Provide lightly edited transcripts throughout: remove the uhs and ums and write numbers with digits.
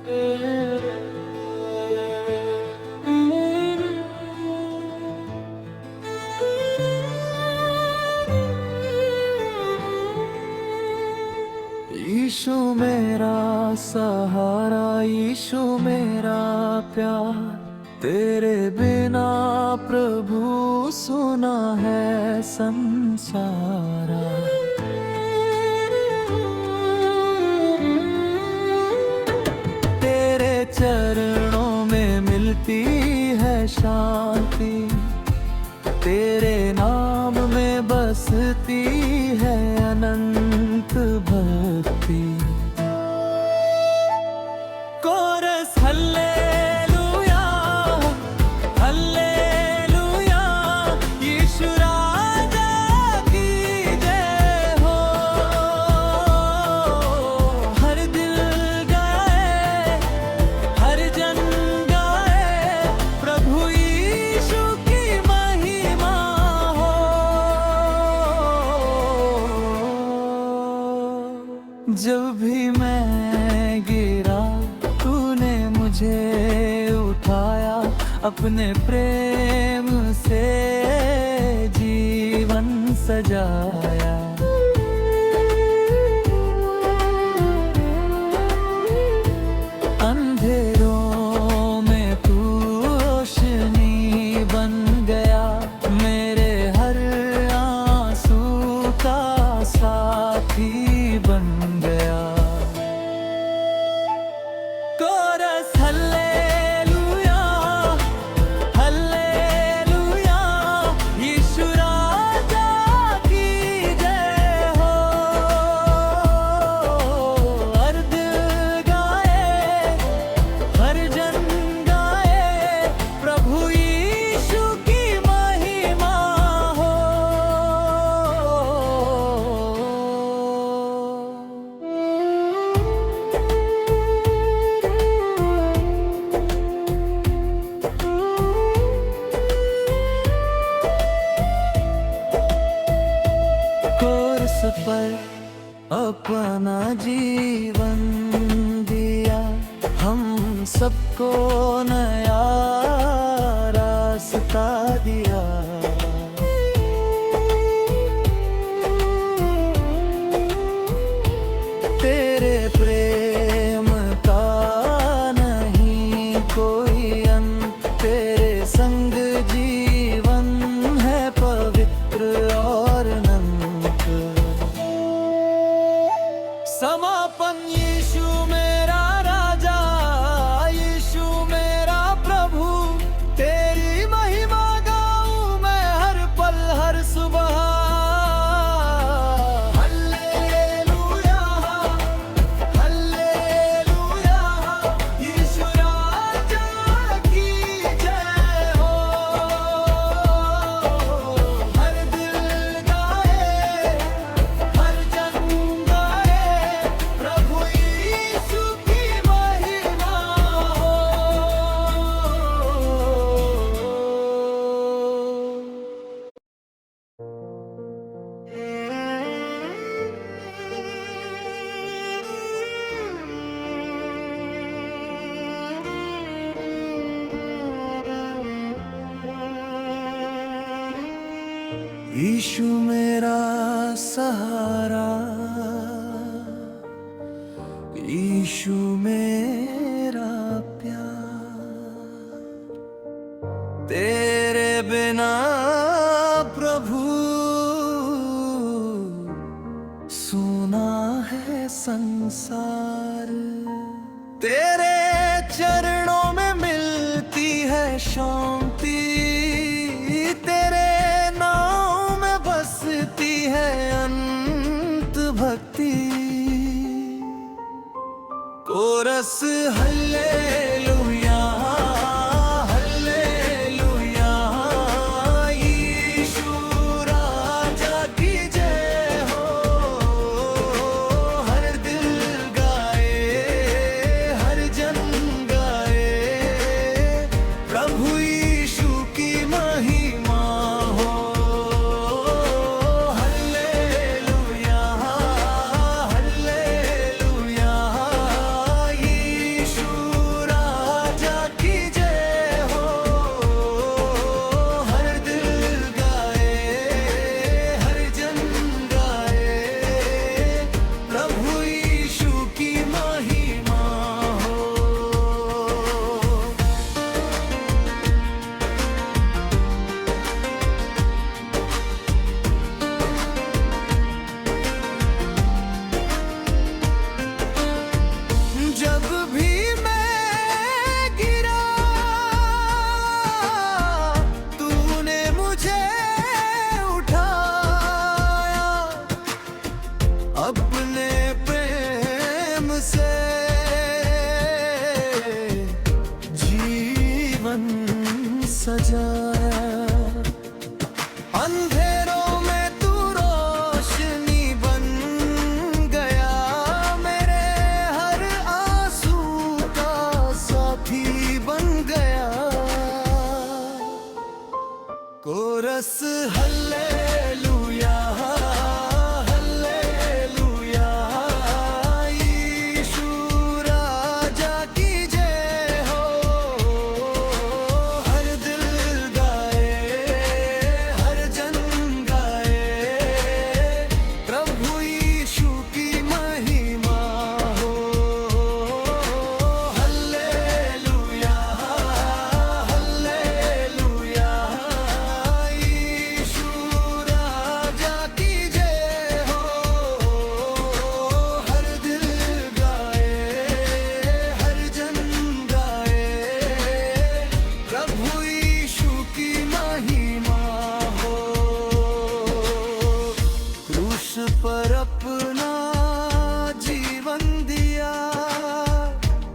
यीशु मेरा सहारा, यीशु मेरा प्यार, तेरे बिना प्रभु सुना है संसारा। तेरे चरणों में मिलती है शांति, तेरे नाम में बसती है अनंत भक्ति। कोरस हल्लेलुया, हल्लेलुया, यीशु राजा की जय हो। हर दिल गाए, हर जन गाए, प्रभु यीशु की महिमा हो। जब भी मैं गिरा, तूने मुझे उठाया, अपने प्रेम से जीवन सजाया। अंधेरों में तू रोशनी बन गया, मेरे हर आंसू का साथी बन गया। कोरस हल्लेलुया, हल्लेलुया, यीशु राजा की जय हो। हर दिल गाए, हर जन गाए, प्रभु यीशु की महिमा हो। कोरस पर अपना जीवन दिया, हम सबको नया रास्ता दिया। तेरे प्रेम का नहीं कोई अंत, तेरे संग जीवन है पवित्र और अनंत। समापन यीशु मेरा राजा, यीशु मेरा प्रभु, तेरी महिमा गाऊं मैं हर पल हर सुबह। हल्लेलुया, हल्लेलुया, यीशु राजा की जय हो। हर दिल गाए, हर जन गाए, प्रभु यीशु की महिमा हो। यीशु मेरा सहारा, यीशु मेरा प्यार, तेरे बिना प्रभु सुना है संसार। तेरे चरणों में मिलती है शांति, तेरे नाम में बसती है अनंत भक्ति। कोरस हल्लेलुया, हल्लेलुया, यीशु राजा की जय हो। हर दिल गाए, हर जन गाए, प्रभु यीशु की महिमा हो। हल्लेलुया, हल्लेलुया, यीशु से जीवन सजाया। अंधेरों में तू रोशनी बन गया, मेरे हर आंसू का साथी बन गया। कोरस हल्लेलुया हल्लेलुया, यीशु राजा की जय हो। हर दिल गाए, हर जन गाए, प्रभु यीशु की महिमा हो। हल्लेलुया हल्लेलुया, यीशु राजा की जय हो। हर दिल गाए, हर जन गाए, प्रभु यीशु की महिमा हो। क्रूस पर अपना जीवन दिया,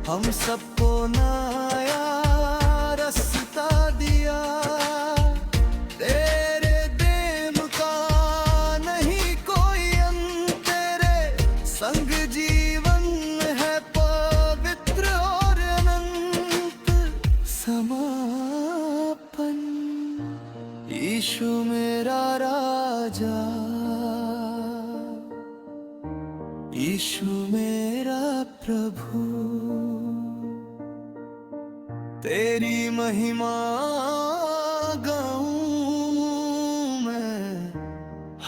हम सबको नया रास्ता दिया। तेरे प्रेम का नहीं कोई अंत, तेरे संग जीवन है पवित्र और अनंत समापन। यीशु मेरा राजा, यीशु मेरा प्रभु, तेरी महिमा गाऊं मैं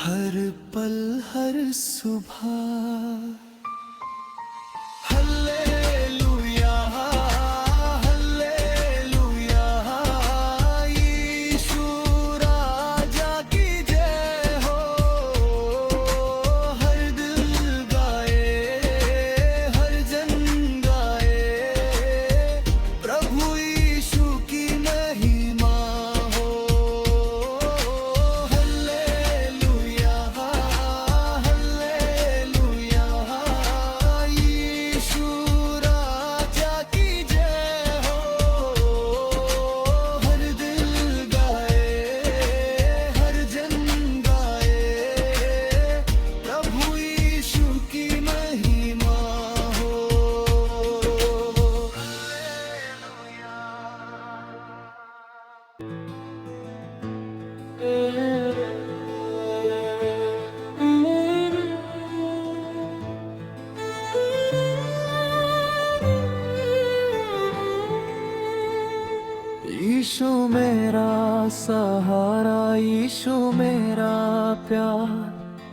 हर पल हर सुबह। हल्लेलुया हल्लेलुया, यीशु राजा की जय हो। हर दिल गाए, हर जन गाए, प्रभु यीशु की महिमा हो। हल्लेलुया हल्लेलुया, यीशु राजा की जय हो। हर दिल गाए, हर जन गाए, प्रभु यीशु की महिमा हो। यीशु मेरा सहारा, यीशु मेरा प्यार,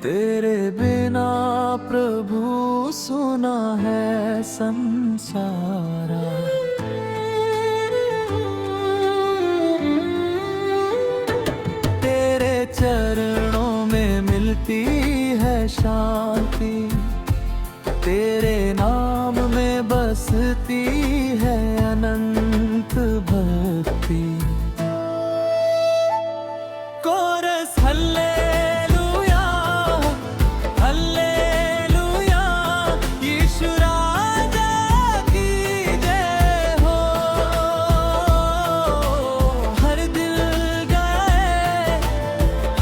तेरे बिना प्रभु सुना है संसारा। तेरे चरणों में मिलती है शांति, तेरे नाम में बसती है अनंत भक्ति। कोरस हल्लेलुया हल्लेलुया, यीशु राजा की जय हो। हर दिल गाए,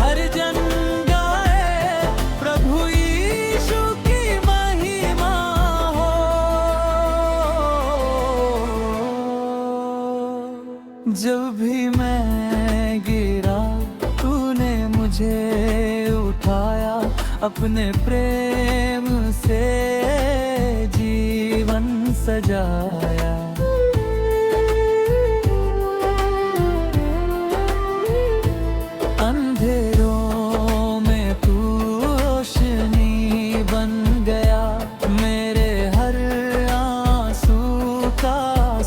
हर जन गाए, प्रभु यीशु की महिमा हो। जब भी मैं गिरा, तूने मुझे उठाया, अपने प्रेम से जीवन सजाया। अंधेरों में तू रोशनी बन गया, मेरे हर आंसू का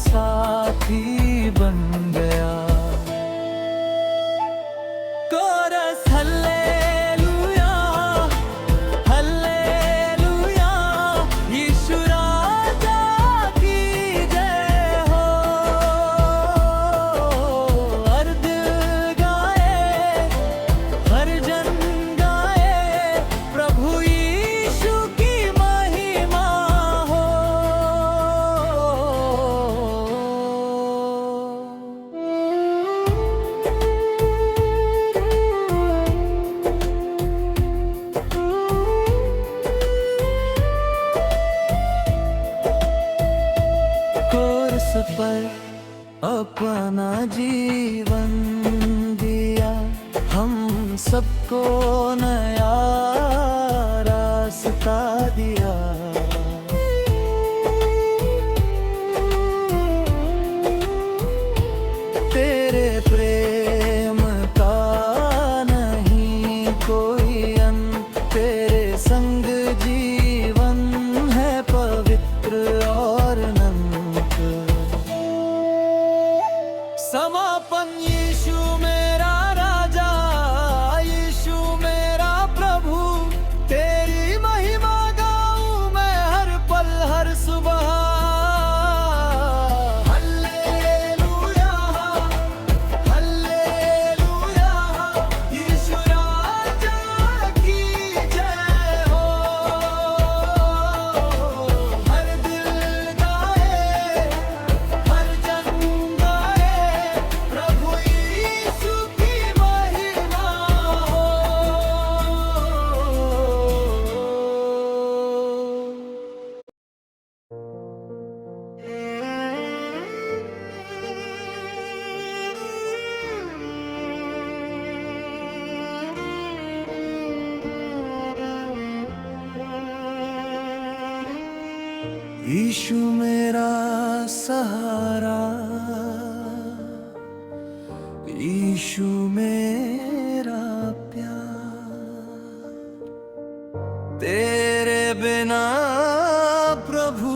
साथी बन गया। कोरस हल्लेलुया हल्लेलुया, यीशु राजा की जय पर अपना जीवन दिया, हम सबको नया रास्ता दिया। तेरे प्रेम का नहीं कोई अंत, तेरे संग जीवन है पवित्र और अनंत। समापन यीशु मेरा राजा, यीशु मेरा प्रभु, तेरी महिमा गाऊं मैं हर पल हर सुबह। हल्लेलुया, हल्लेलुया, यीशु राजा की जय हो। हर दिल गाए, हर जन गाए, प्रभु यीशु की महिमा हो। यीशु मेरा सहारा, यीशु मेरा प्यार, तेरे बिना प्रभु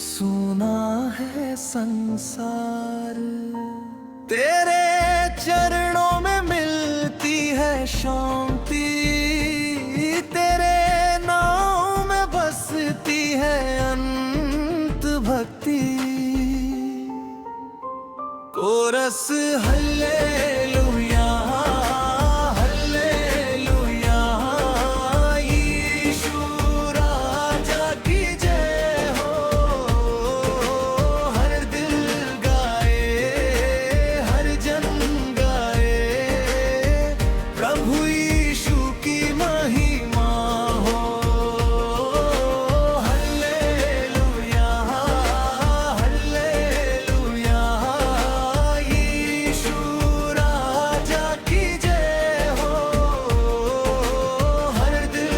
सुना है संसार। तेरे चरणों में मिलती है शांति, तेरे नाम में बसती है अनंत भक्ति। कोरस हल्लेलुया, हल्लेलुया, यीशु राजा की जय हो। हर दिल गाए, हर जन गाए, प्रभु यीशु की महिमा हो। हल्लेलुया, हल्लेलुया, यीशु राजा की जय हो। हर दिल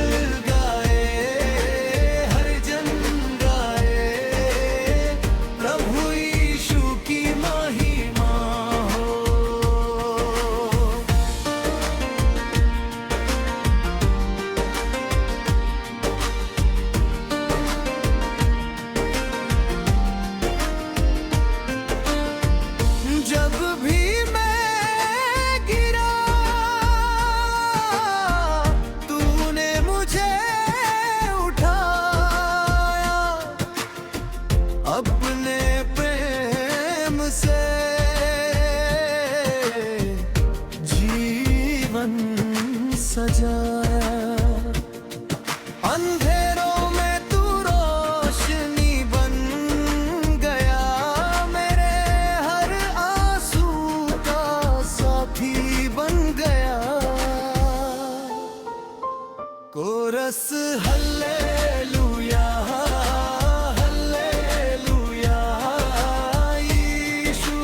गाए, हर जन गाए, प्रभु यीशु की महिमा हो। जब भी मैं गिरा, तूने मुझे उठाया, अपने प्रेम से जीवन सजाया। अंधेरों में तू रोशनी बन गया, मेरे हर आंसू का साथी बन गया। कोरस हल्लेलुया, हल्लेलुया, यीशु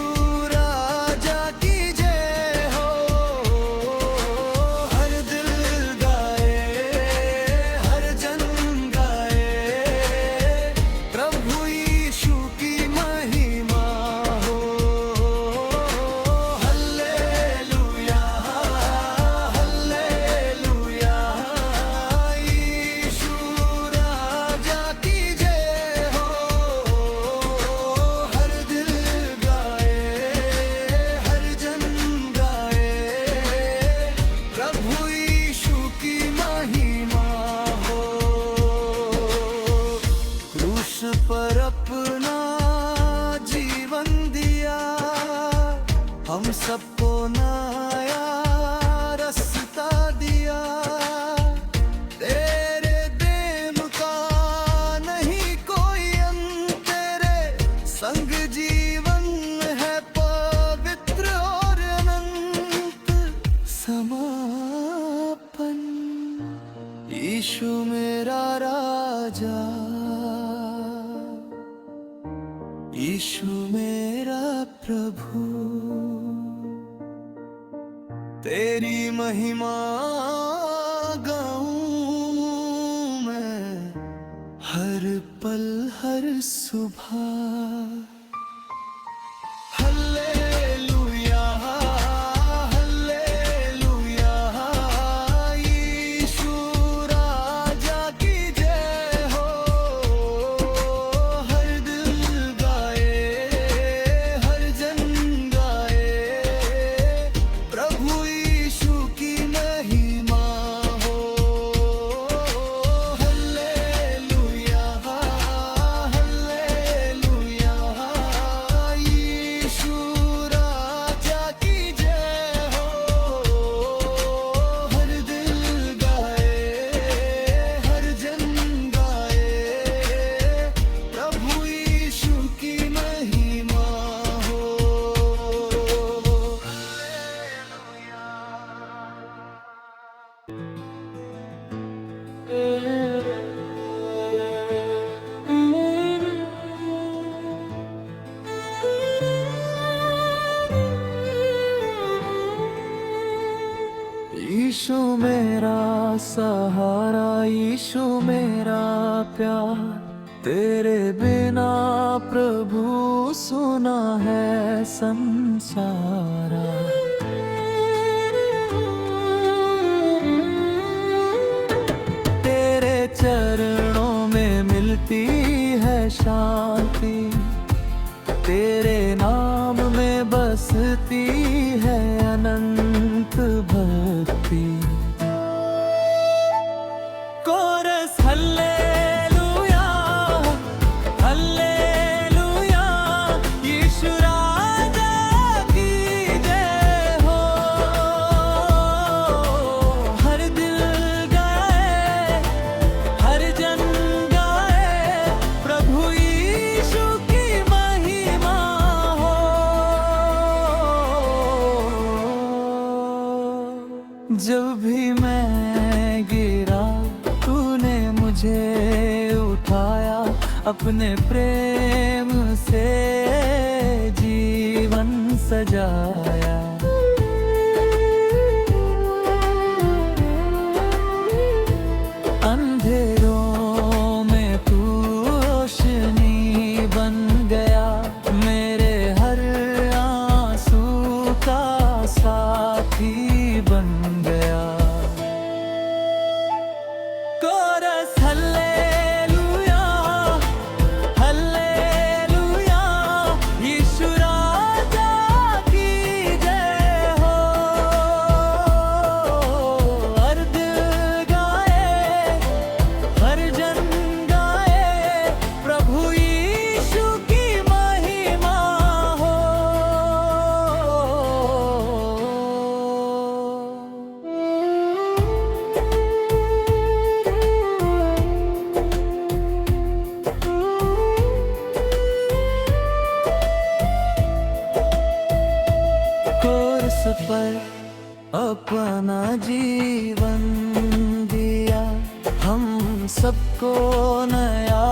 राजा की जय हो। हर दिल गाए, हर जन गाए, प्रभु यीशु की महिमा हो। हल्लेलुया, हल्लेलुया, यीशु राजा की जय हो। हर दिल गाए, हर जन गाए, प्रभु यीशु की महिमा हो। क्रूस पर अपना जीवन दिया, हम सबको नया रास्ता दिया। तेरे प्रेम का नहीं कोई अंत, तेरे संग जीवन है पवित्र और अनंत। समापन यीशु मेरा राजा, यीशु मेरा प्रभु, तेरी महिमा गाऊं मैं हर पल हर सुबह। हालेलुया हालेलुया, यीशु राजा की जय हो। हर दिल गाए, हर जन गाए, प्रभु यीशु की महिमा हो। हालेलुया हालेलुया, यीशु राजा की जय हो। हर दिल गाए, हर जन गाए, प्रभु यीशु की महिमा हो। यीशु मेरा सहारा, यीशु मेरा प्यार, तेरे बिना प्रभु सुना है संसारा। तेरे चरणों में मिलती है शांति, तेरे नाम में बसती है अनंत भक्ति। कोरस हल्लेलुया हल्लेलुया, यीशु राजा की जय हो। हर दिल गाए, हर जन गाए, प्रभु यीशु की महिमा हो। जब भी मैं गिरा, तूने मुझे उठाया, अपने प्रेम से जीवन सजाया। अंधेरों में तू रोशनी बन गया, मेरे हर आंसू का साथी बन गया। कोरस हल्लेलुया हल्लेलुया, यीशु राजा की जय हो। हर दिल गाए, हर जन गाए, प्रभु यीशु की महिमा हो। कोरस पर अपना जीवन दिया, हम सबको नया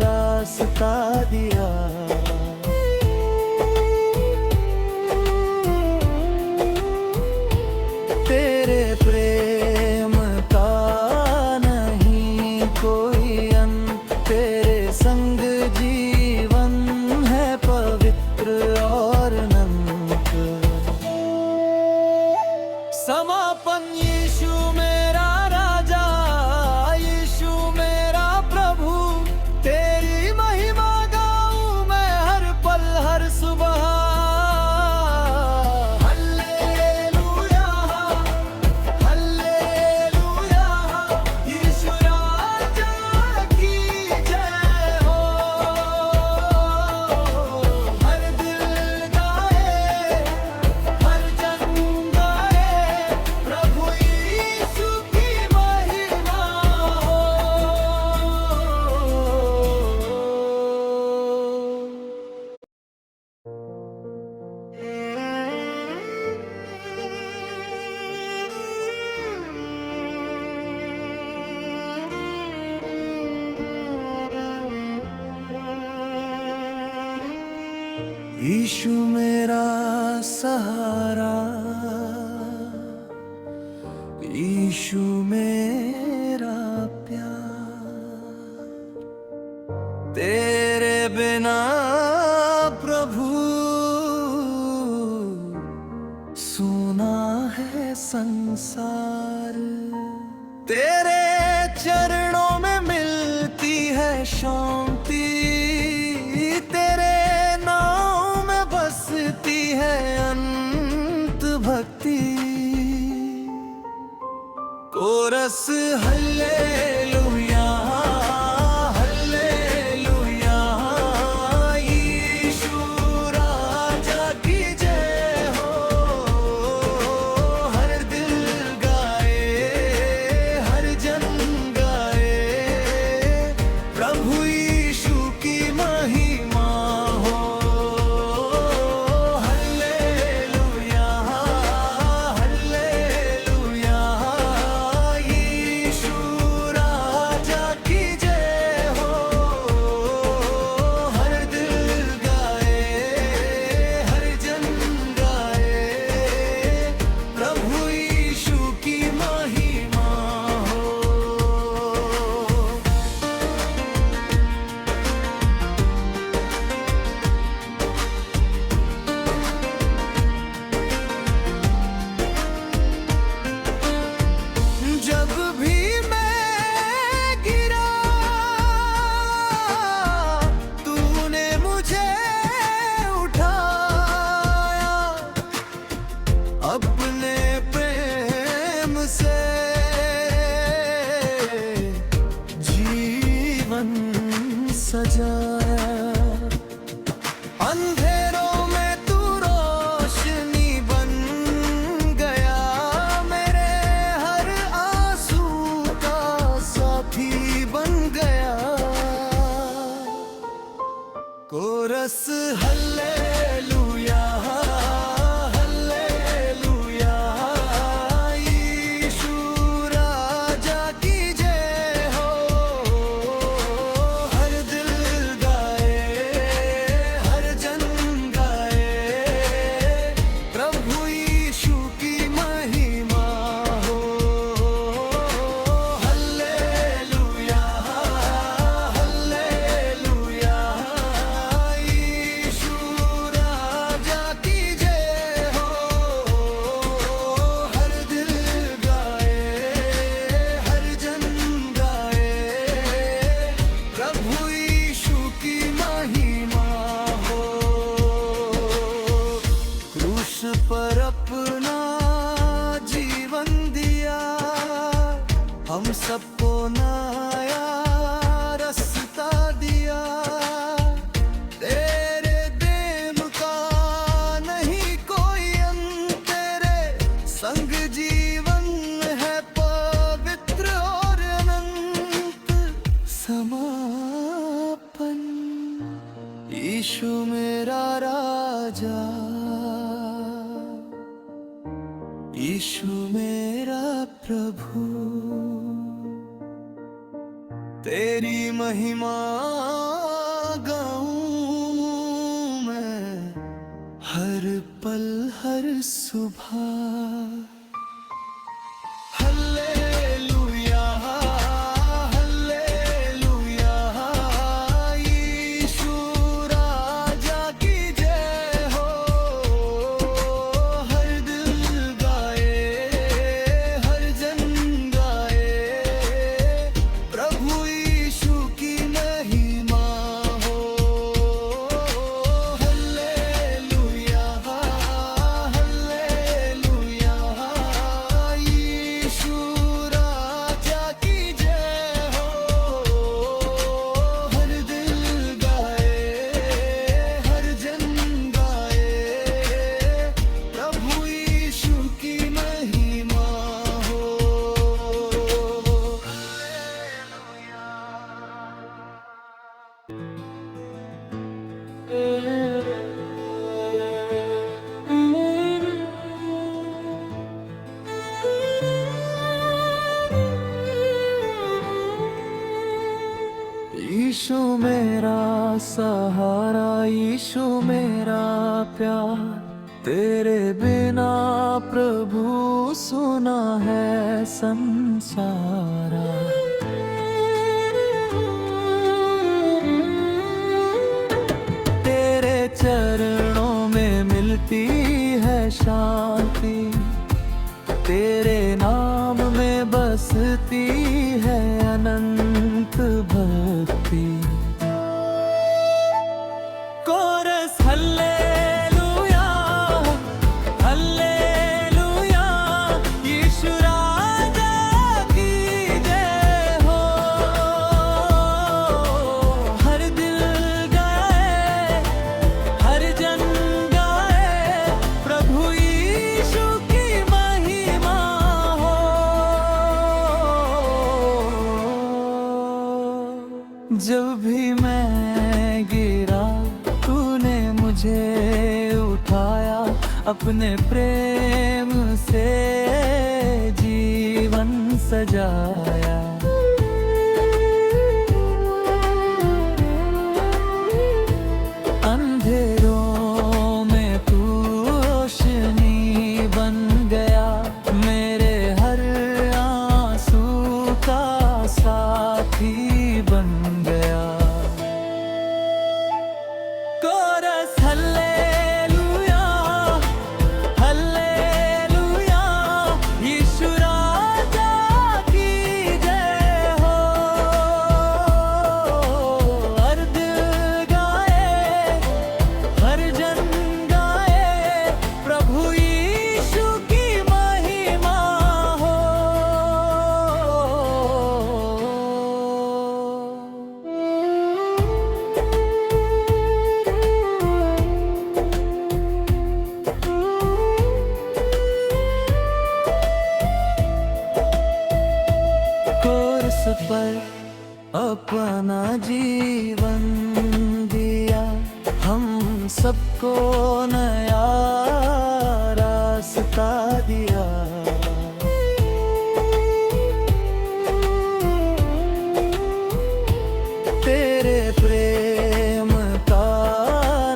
रास्ता दिया। तेरे प्रेम का नहीं कोई अंत, तेरे संग जीवन है पवित्र और अनंत। समापन यीशु मेरा राजा, यीशु मेरा यीशु मेरा सहारा, यीशु मेरा प्यार। तेरे बिना प्रभु सुना है संसार। तेरे चरणों में मिलती है शांति, तेरे नाम में बसती है अनंत भक्ति। कोरस हल्लेलुया हल्लेलुया, यीशु राजा की जय हो। हर दिल गाए, हर जन गाए, प्रभु यीशु की महिमा हो। हल्लेलुया हल्लेलुया, यीशु राजा की जय हो। हर दिल गाए, हर जन गाए, प्रभु यीशु की महिमा हो। जब भी मैं गिरा, तूने मुझे उठाया। अपने प्रेम से जीवन सजाया। अंधेरों में तू रोशनी बन गया, मेरे हर आंसू का साथी बन गया। कोरस हल्लेलुया हल्लेलुया, यीशु राजा की जय हो। हर दिल गाए, हर जन गाए, प्रभु यीशु की महिमा हो। हल्लेलुया हल्लेलुया, यीशु राजा की जय हो। हर दिल गाए, हर जन गाए, प्रभु यीशु की महिमा हो। क्रूस पर अपना जीवन दिया, हम सबको नया रास्ता दिया। तेरे प्रेम का नहीं कोई अंत, तेरे संग जीवन है पवित्र और अनंत समापन। यीशु मेरा राजा, यीशु मेरा प्रभु, तेरी महिमा गाऊं मैं हर पल हर सुबह। हल्लेलुया हल्लेलुया, यीशु राजा की जय हो। हर दिल गाए, हर जन गाए, प्रभु यीशु की महिमा हो। हल्लेलुया हल्लेलुया, यीशु मेरा सहारा, यीशु मेरा प्यार, तेरे बिना प्रभु सुना है संसारा। तेरे चरणों में मिलती है शांति, तेरे नाम में बसती है अनंत भक्ति। कोरस हल्लेलुया, हल्लेलुया, यीशु राजा की जय हो। हर दिल गाए, हर जन गाए, प्रभु यीशु की महिमा हो। जब भी मैं गिरा, तूने मुझे उठाया, अपने प्रेम से जीवन सजाया। अंधेरों में तू रोशनी बन गया, मेरे हर आंसू का साथी बन गया। कोरस हल्लेलुया, हल्लेलुया, यीशु राजा की जय हो। हर दिल गाए, हर जन गाए, प्रभु यीशु की महिमा हो। कोरस पर अपना जीवन दिया, हम सबको नया रास्ता दिया। तेरे प्रेम का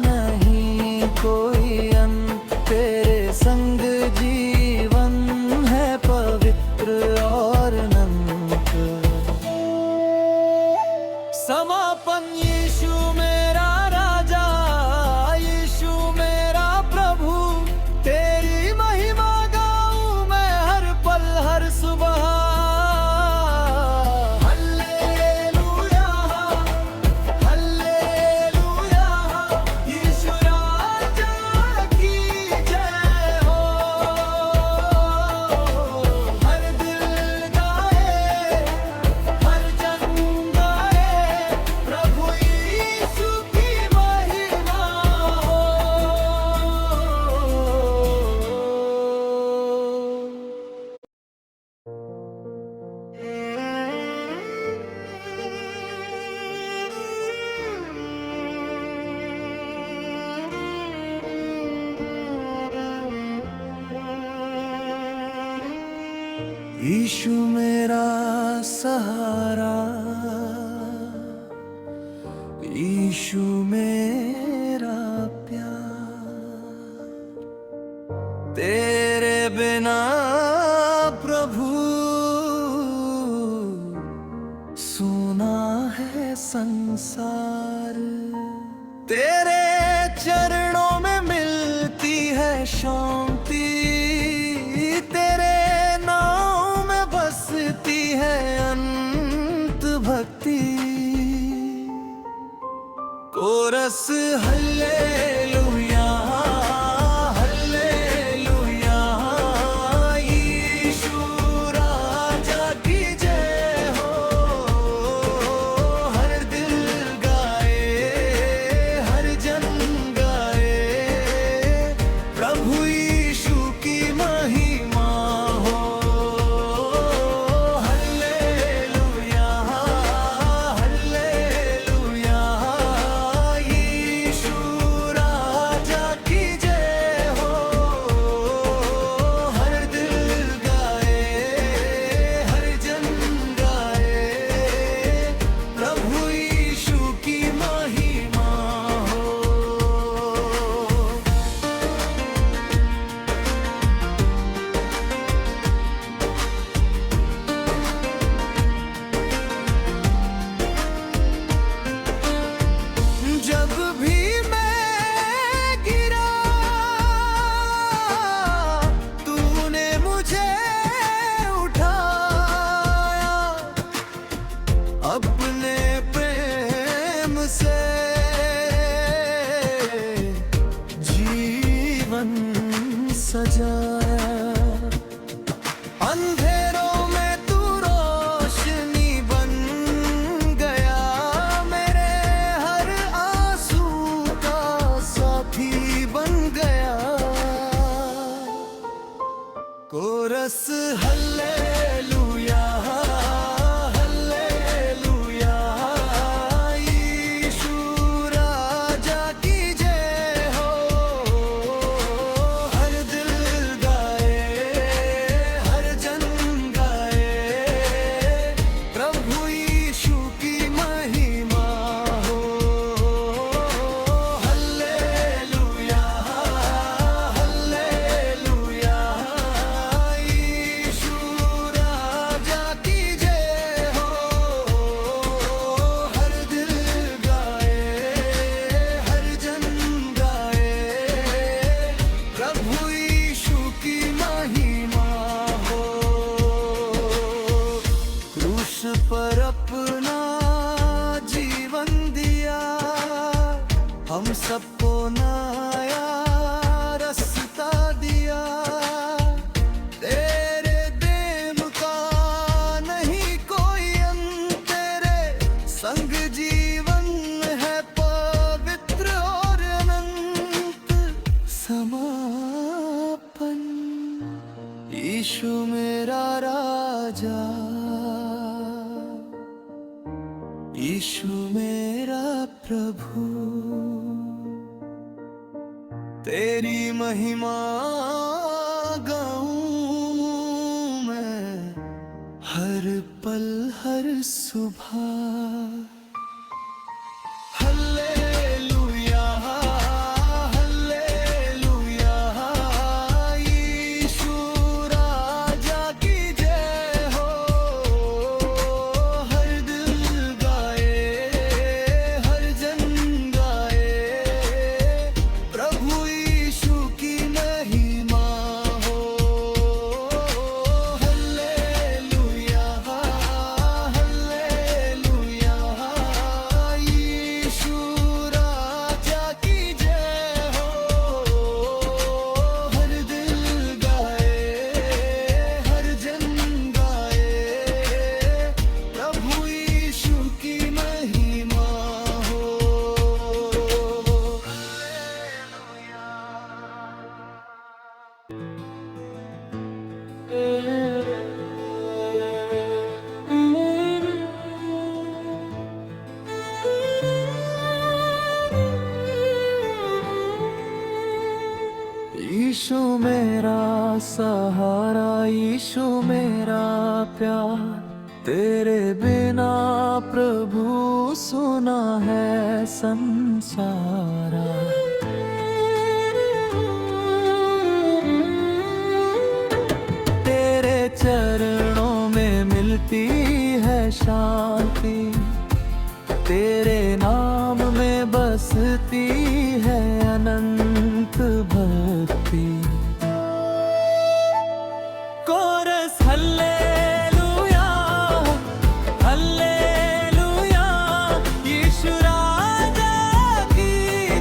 नहीं कोई अंत, तेरे संग जीवन है पवित्र और अनंत। समापन यीशु मेरा राजा, यीशु मेरा प्रभु, तेरी महिमा गाऊं मैं हर पल हर सुबह। हल्लेलुया, हल्लेलुया, यीशु राजा की जय हो। हर दिल गाए, हर जन गाए, प्रभु यीशु की महिमा हो। यीशु मेरा सहारा, यीशु मेरा प्यार, तेरे बिना प्रभु सुना है संसार। तेरे चरणों में मिलती है शांति, तेरे नाम में बसती है अनंत भक्ति। कोरस हल्लेलुया, हल्लेलुया, यीशु राजा की जय हो। हर दिल गाए, हर जन गाए, प्रभु यीशु की महिमा हो। हल्लेलुया, हल्लेलुया, यीशु से जीवन सजाया। अंधेरों में तू रोशनी बन गया, मेरे हर आंसू का साथी बन गया। कोरस हल्लेलुया हल्लेलुया, यीशु राजा की जय हो। हर दिल गाए, हर जन गाए, प्रभु यीशु की महिमा हो। हल्लेलुया हल्लेलुया, यीशु राजा की जय हो। हर दिल गाए, हर जन गाए, प्रभु यीशु की महिमा हो। क्रूस पर अपना जीवन दिया, हम सबको नया रास्ता दिया। तेरे प्रेम का नहीं कोई अंत, तेरे संग जीवन है पवित्र और अनंत समापन। यीशु मेरा राजा, यीशु मेरा प्रभु, तेरी महिमा गाऊं मैं हर पल हर सुबह। हल्लेलुया हल्लेलुया, यीशु राजा की जय हो। हर दिल गाए, हर जन गाए, प्रभु यीशु की महिमा हो। हल्लेलुया हल्लेलुया, यीशु राजा की जय हो। हर दिल गाए, हर जन गाए, प्रभु यीशु की महिमा हो। यीशु मेरा सहारा, यीशु मेरा प्यार, तेरे बिना प्रभु सुना है संसारा। तेरे चरणों में मिलती है शांति, तेरे नाम में बसती है अनंत भक्ति। कोरस हल्लेलुया हल्लेलुया, यीशु राजा की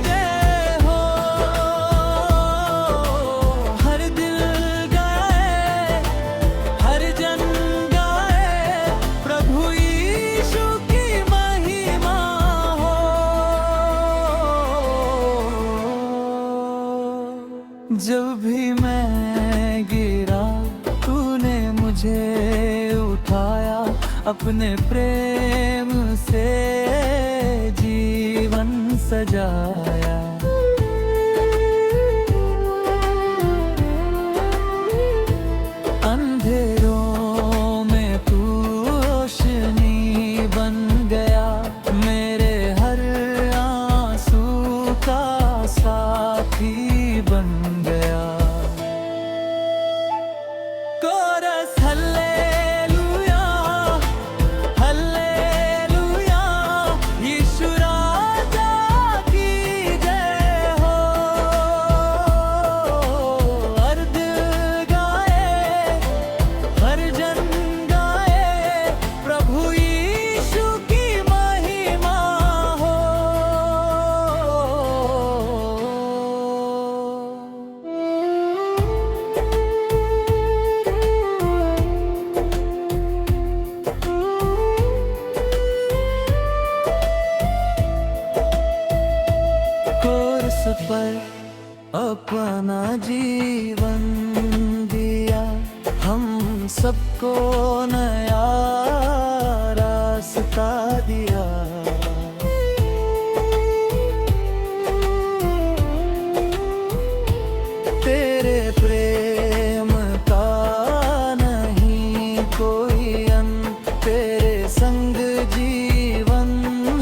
जय हो। हर दिल गाए, हर जन गाए, प्रभु यीशु की महिमा हो। जब भी मैं गिरा, तूने मुझे उठाया, अपने प्रेम से जीवन सजाया। अंधेरों में तू रोशनी बन गया, मेरे हर आंसू का साथी बन गया। कोरस हल्लेलुया हल्लेलुया, यीशु राजा की अपना जीवन दिया, हम सबको नया रास्ता दिया। तेरे प्रेम का नहीं कोई अंत, तेरे संग जीवन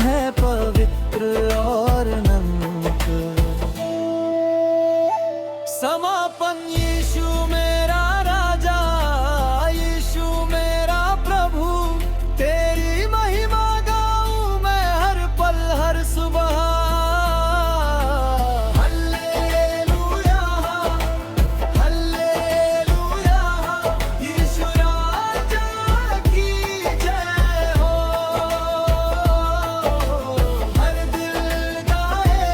है पवित्र और अनंत। समापन यीशु मेरा राजा, यीशु मेरा प्रभु, तेरी महिमा गाऊं मैं हर पल हर सुबह। हल्लेलुया, हल्लेलुया, यीशु राजा की जय हो। हर दिल गाए,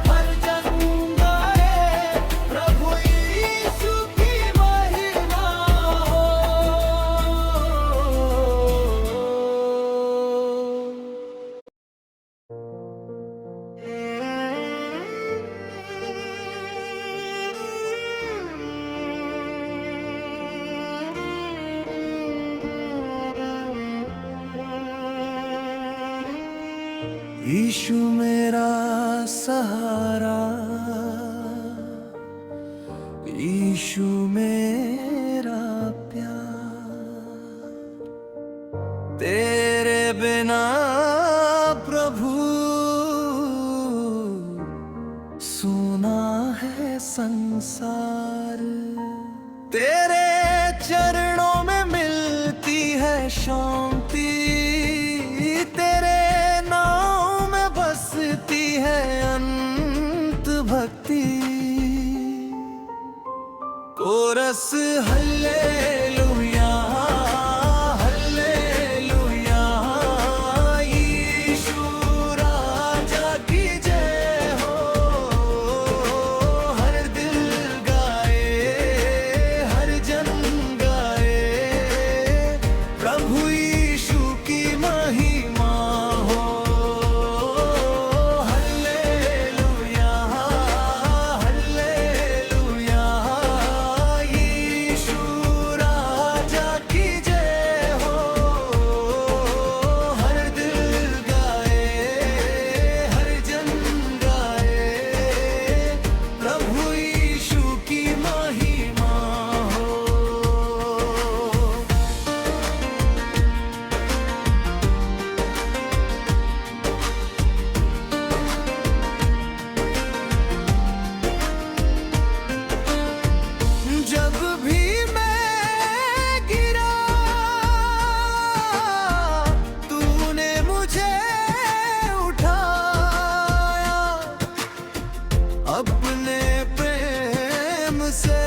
हर जन गाए, प्रभु यीशु की महिमा हो। यीशु मेरा सहारा, यीशु मेरा प्यार, तेरे बिना प्रभु सुना है संसार। तेरे चरणों में मिलती है शांति, तेरे नाम में बसती है अनंत भक्ति। कोरस हल्लेलुया, हल्लेलुया, यीशु राजा की जय हो। हर दिल गाए, हर जन गाए, प्रभु यीशु की महिमा हो। हल्लेलुया, हल्लेलुया, यीशु राजा की जय हो। हर दिल गाए, हर जन गाए, प्रभु यीशु की महिमा हो। जब भी मैं गिरा, तूने मुझे उठाया, अपने प्रेम से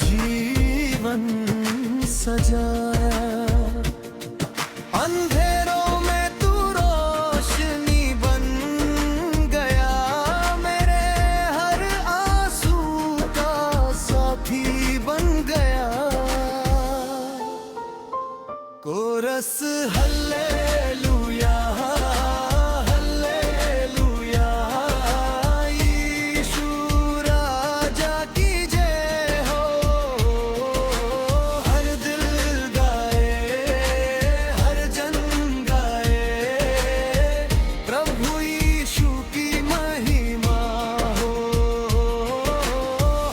जीवन सजाया। अंधेरों में तू रोशनी बन गया, मेरे हर आंसू का साथी बन गया। कोरस हल्लेलुया, हल्लेलुया, यीशु राजा की जय हो। हर दिल गाए, हर जन गाए, प्रभु यीशु की महिमा हो।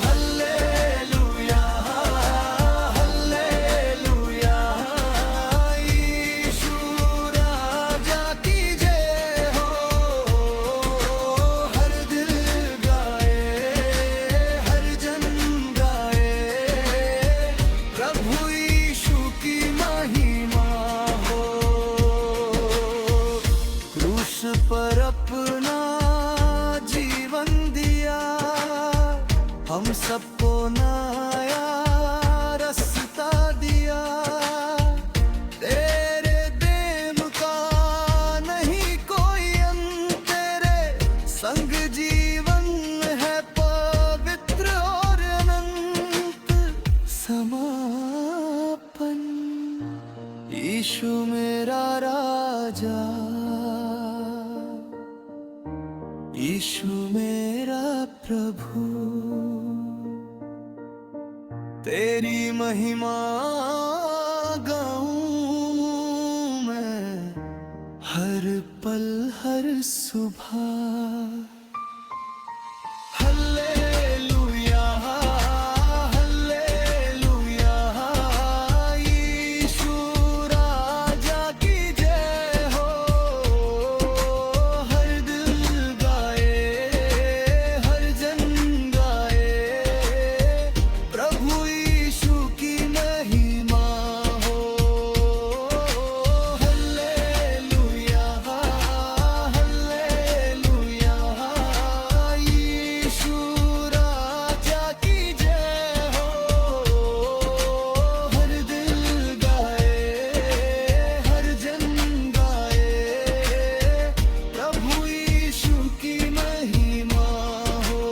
हल्लेलुया, हल्लेलुया, यीशु राजा की जय हो। हर दिल गाए, हर जन गाए, प्रभु यीशु की महिमा हो। क्रूस पर अपना जीवन दिया, हम सबको नया रास्ता दिया। तेरे प्रेम का नहीं कोई अंत, तेरे संग जीवन है पवित्र और अनंत। समापन यीशु मेरा राजा, यीशु मेरा प्रभु, तेरी महिमा गाऊं मैं हर पल हर सुबह। हालेलुया हालेलुया, यीशु राजा की जय हो। हर दिल गाए, हर जन गाए, प्रभु यीशु की महिमा हो। हालेलुया हालेलुया, यीशु राजा की जय हो। हर दिल गाए, हर जन गाए, प्रभु यीशु की महिमा हो।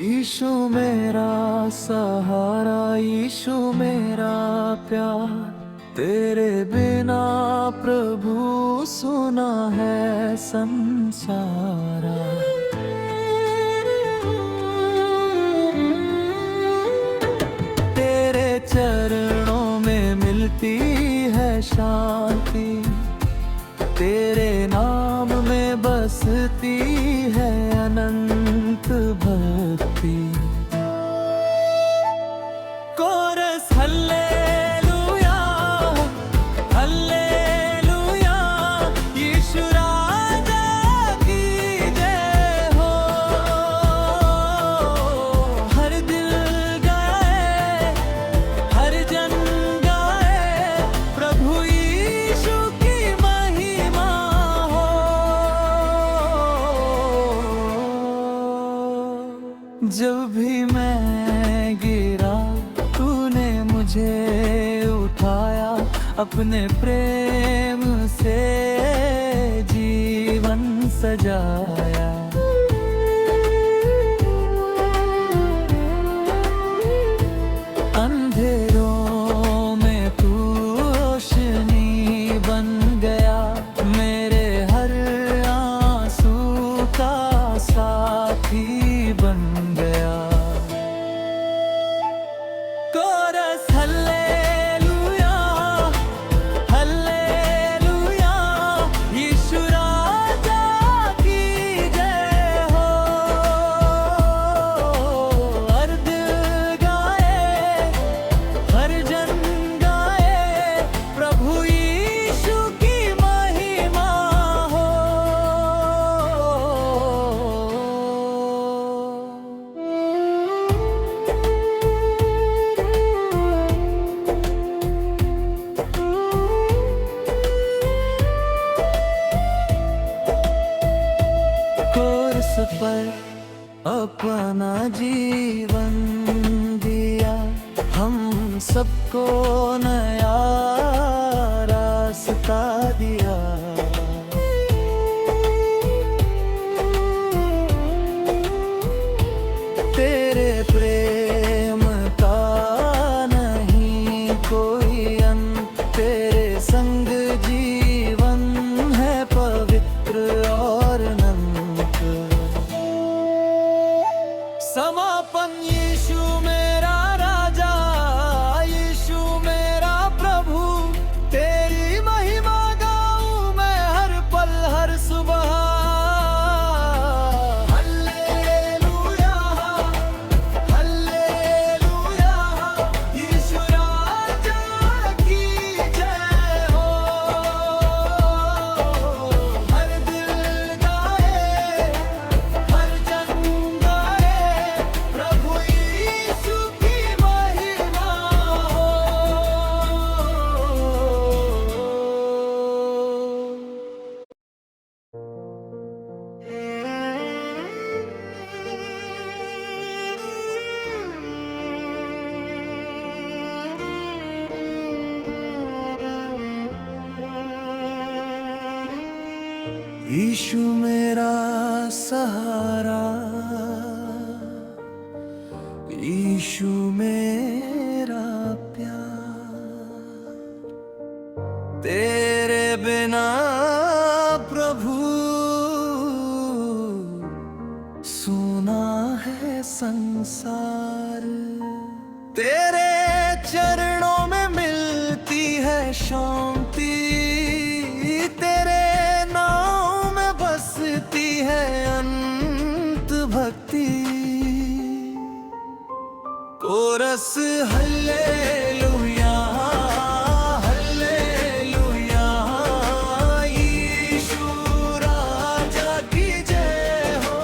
यीशु मेरा सहारा, यीशु मेरा प्यार, तेरे बिना प्रभु सुना है संसारा। तेरे चरणों में मिलती है शांति, तेरे नाम में बसती है अनंत भक्ति। कोरस हल्लेलुया हल्लेलुया, यीशु राजा की जय हो। हर दिल गाए, हर जन गाए, प्रभु यीशु की महिमा हो। जब भी मैं गिरा, तूने मुझे उठाया, अपने प्रेम से जीवन सजाया। अंधेरों में तू रोशनी बन गया, मेरे हर आंसू का साथी बन गया। कोरस हल्लेलुया हल्लेलुया, यीशु राजा की जय हो। हर दिल गाए, हर जन गाए, प्रभु यीशु की महिमा हो। कोरस पर अपना जीवन दिया, हम सबको नया रास्ता दिया। तेरे प्रेम का नहीं कोई अंत, तेरे संग जीवन है पवित्र और अनंत। समापन यीशु मेरा राजा, यीशु मेरा प्रभु, तेरी महिमा गाऊं मैं यीशु मेरा सहारा, यीशु मेरा प्यार। तेरे बिना प्रभु सुना है संसार। तेरे चरणों में मिलती है शांति, तेरे नाम में बसती है अनंत भक्ति। कोरस हल्लेलुया हल्लेलुया, यीशु राजा की जय हो।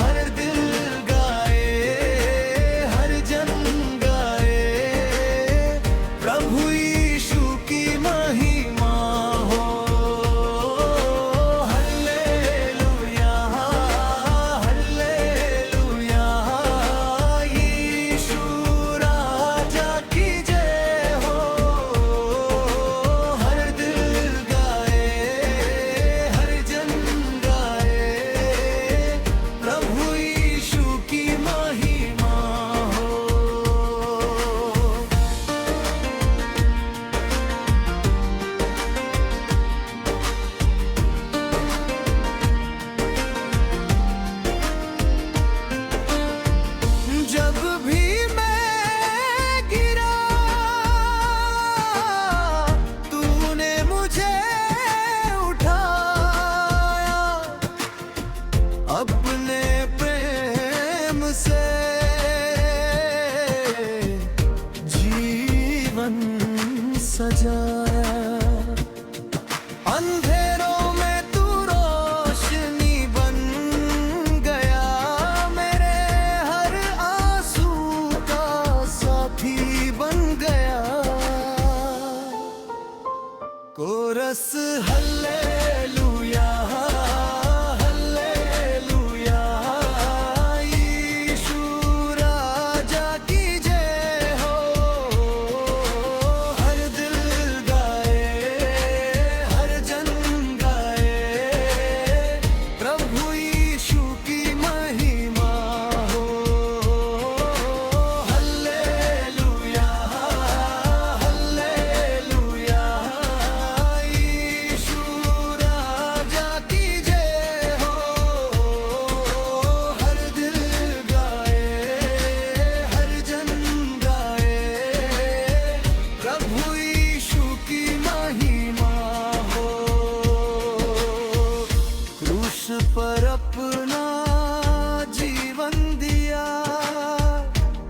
हर दिल गाए, हर जन गाए, प्रभु यीशु की महिमा हो। हल्लेलुया हल्लेलुया, यीशु राजा की जय हो। हर दिल गाए, हर जन गाए, प्रभु यीशु की महिमा हो। जब भी मैं गिरा, तूने मुझे उठाया। अपने प्रेम से जीवन सजाया। अंधेरों में तू रोशनी बन गया, मेरे हर आंसू का साथी बन गया। कोरस हल्लेलुया हल्लेलुया, यीशु राजा की जय हो। हर दिल गाए, हर जन गाए, प्रभु यीशु की महिमा हो। हल्लेलुया हल्लेलुया, यीशु राजा की जय हो। हर दिल गाए, हर जन गाए, प्रभु यीशु की महिमा हो। क्रूस पर अपना जीवन दिया,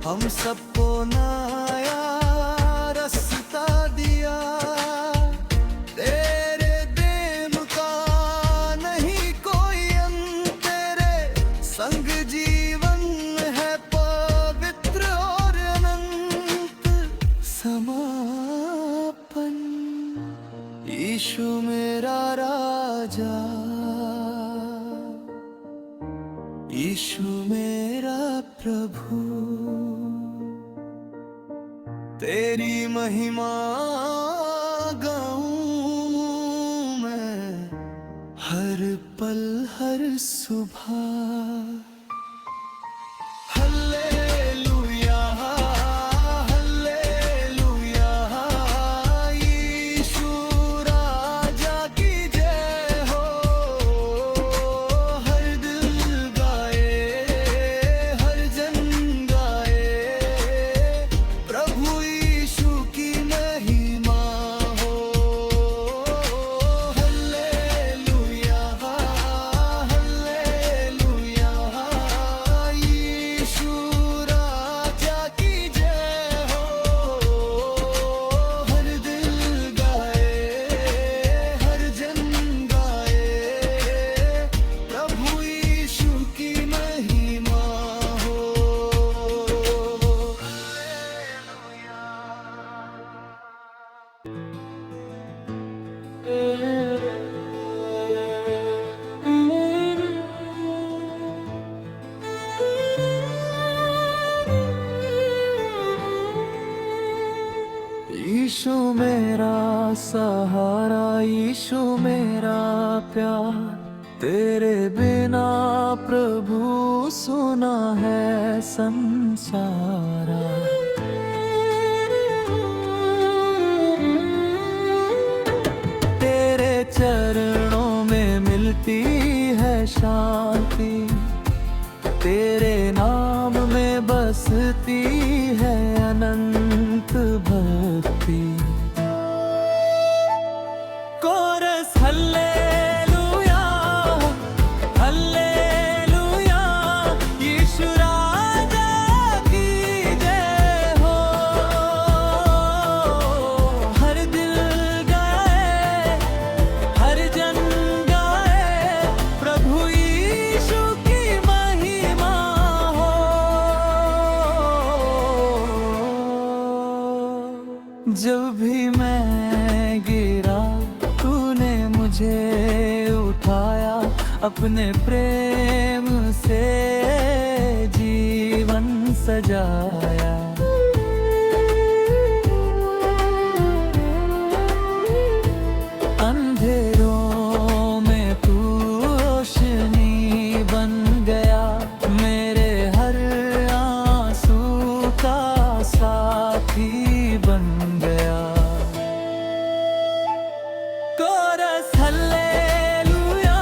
हम सबको नया रास्ता दिया। तेरे प्रेम का नहीं कोई अंत, तेरे संग जीवन है पवित्र और अनंत समापन। यीशु मेरा राजा, यीशु मेरा प्रभु, तेरी महिमा गाऊं मैं हर पल हर सुबह। हल्लेलुया हल्लेलुया, यीशु राजा की जय हो। हर दिल गाए, हर जन गाए, प्रभु यीशु की महिमा हो। हल्लेलुया हल्लेलुया, यीशु मेरा सहारा, यीशु मेरा प्यार, तेरे बिना प्रभु सुना है संसारा। तेरे चरणों में मिलती है शांति, तेरे नाम में बसती है अनंत भक्ति। कोरस हल्लेलुया, हल्लेलुया, यीशु राजा की जय हो। हर दिल गाए, हर जन गाए, प्रभु यीशु की महिमा हो। जब भी मैं गिरा, तूने मुझे उठाया, अपने प्रेम से जीवन सजाया। अंधेरों में तू रोशनी बन गया, मेरे हर आंसू का साथी बन गया। कोरस हल्लेलुया,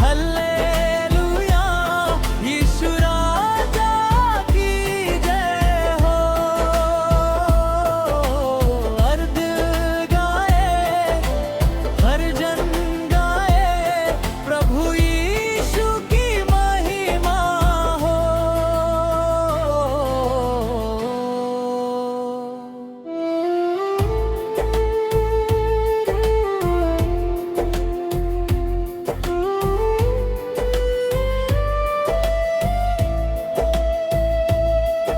हल्लेलुया, यीशु राजा की जय हो। हर दिल गाए, हर जन गाए, प्रभु यीशु की महिमा हो।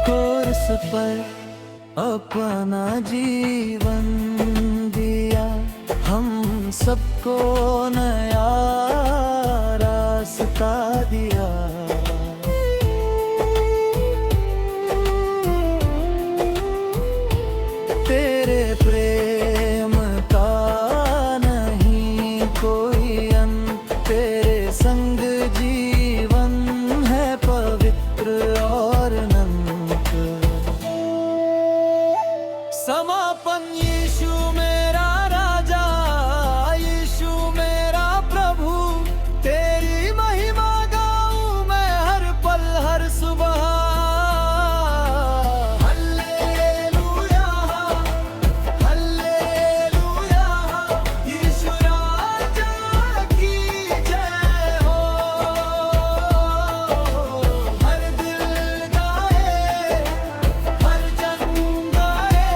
कोरस पर अपना जीवन दिया, हम सबको नया रास्ता दिया। तेरे प्रेम का नहीं कोई अंत, तेरे संग जीवन है पवित्र और अनंत। समापन यीशु मेरा राजा, यीशु मेरा प्रभु, तेरी महिमा गाऊं मैं हर पल हर सुबह। हल्लेलुया, हल्लेलुया, यीशु राजा की जय हो। हर दिल गाए, हर जन गाए,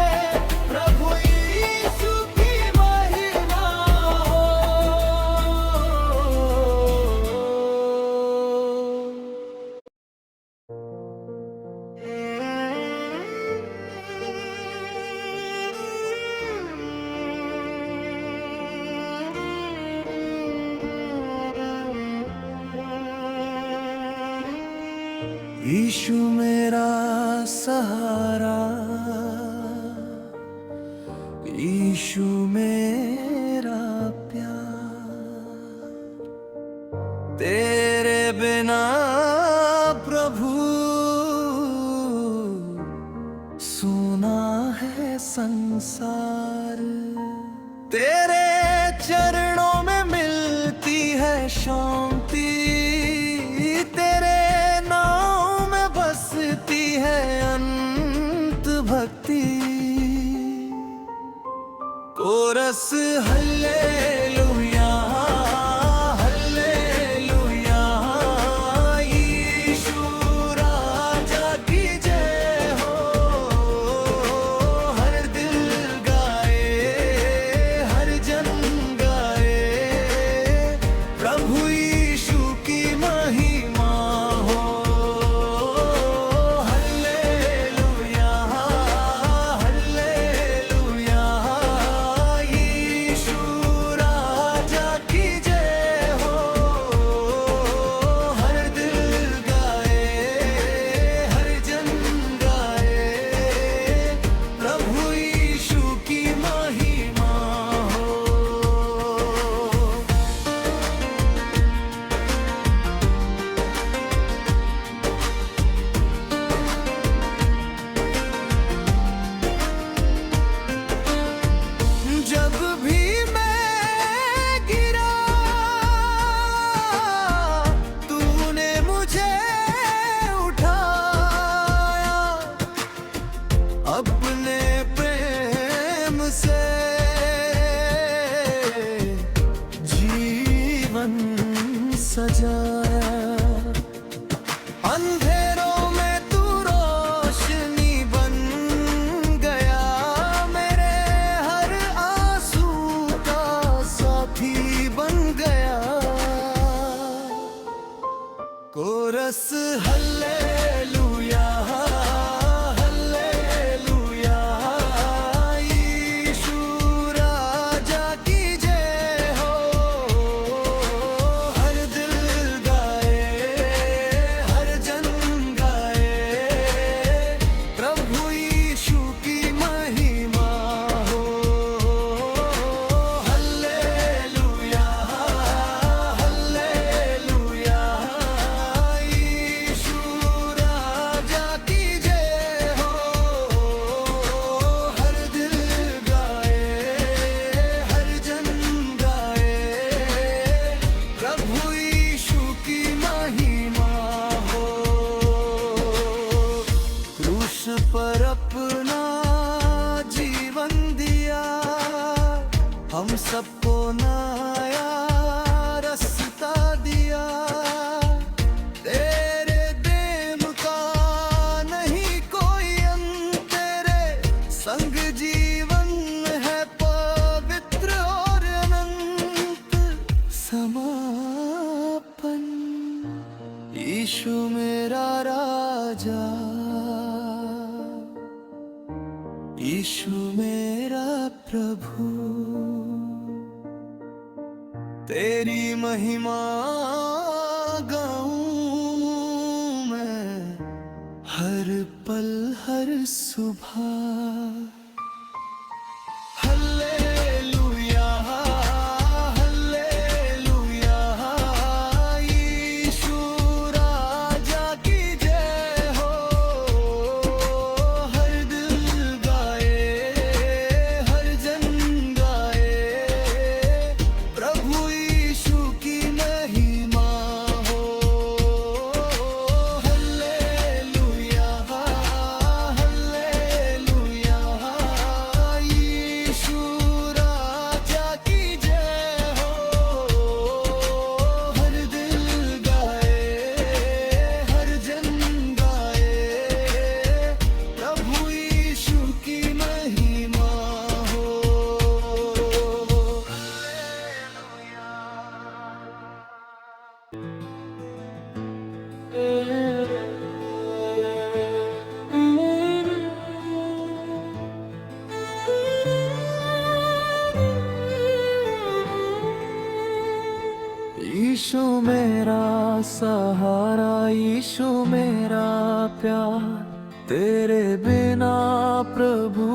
प्रभु यीशु की महिमा हो। यीशु मेरा सहारा, यीशु मेरा प्यार, तेरे बिना प्रभु सुना है संसार। तेरे चरणों में मिलती है शांति, तेरे नाम में बसती है अनंत भक्ति। कोरस हल्लेलुया, हल्लेलुया, यीशु राजा की जय हो। हर दिल गाए, हर जन गाए, प्रभु यीशु की महिमा हो। हल्लेलुया, हल्लेलुया, यीशु अपने प्रेम से जीवन सजाया। अंधेरों में तू रोशनी बन गया, मेरे हर आंसू का साथी बन गया। कोरस हल्लेलुया हल्लेलुया, यीशु राजा की जय हो। हर दिल गाए, हर जन गाए, प्रभु यीशु की महिमा हो। हल्लेलुया हल्लेलुया, यीशु राजा की जय हो। हर दिल गाए, हर जन गाए, प्रभु यीशु की महिमा हो। क्रूस पर अपना जीवन दिया, हम सबको नया रास्ता दिया। तेरे प्रेम का नहीं कोई अंत, तेरे संग जीवन है पवित्र और अनंत समापन। यीशु मेरा राजा, यीशु मेरा प्रभु, तेरी महिमा गाऊं मैं हर पल हर सुबह। हल्लेलुया हल्लेलुया, यीशु राजा की जय हो। हर दिल गाए, हर जन गाए, प्रभु यीशु की महिमा हो। हल्लेलुया हल्लेलुया, यीशु राजा की जय हो। हर दिल गाए, हर जन गाए, प्रभु यीशु की महिमा हो। यीशु मेरा सहारा, यीशु मेरा प्यार, तेरे बिना प्रभु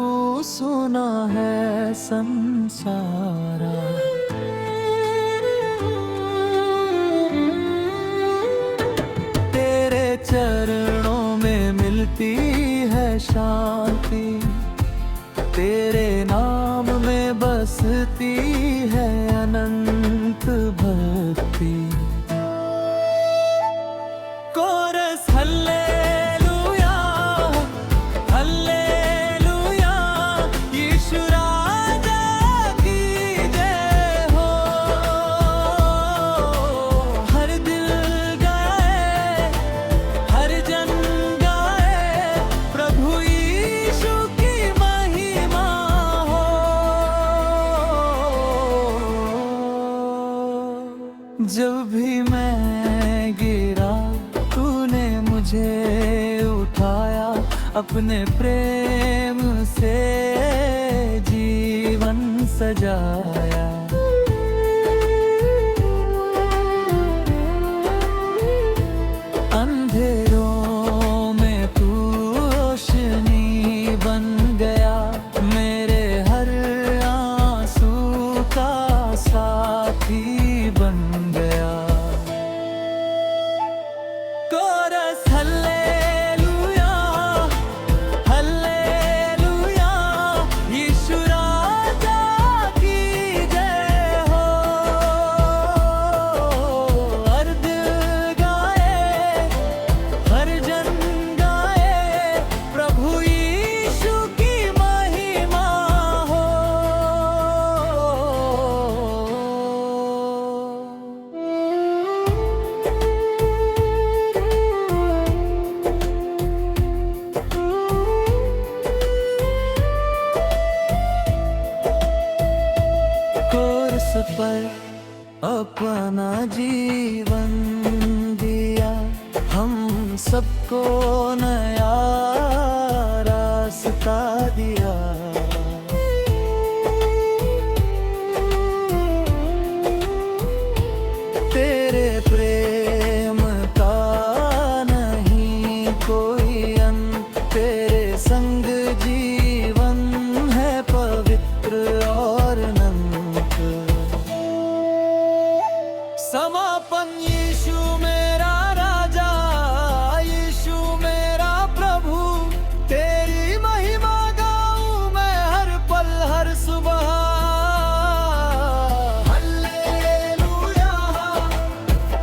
सुना है संसारा। तेरे चरणों में मिलती है शांति, तेरे नाम में बसती है अनंत भक्ति। कोरस हल्लेलुया हल्लेलुया, यीशु राजा की जय हो। हर दिल गाए, हर जन गाए, प्रभु यीशु की महिमा हो। जब भी मैं गिरा, तूने मुझे उठाया, अपने प्रेम से जीवन सजाया। अंधेरों में तू रोशनी बन गया, मेरे हर आंसू का साथी बन गया। कोरस हल्लेलुया हल्लेलुया, यीशु राजा की पर अपना जीवन दिया, हम सबको नया रास्ता दिया। तेरे प्रेम का नहीं कोई अंत, तेरे संग जीवन है पवित्र और अनंत। समापन यीशु मेरा राजा, यीशु मेरा प्रभु, तेरी महिमा गाऊं मैं हर पल हर सुबह। हल्लेलुया,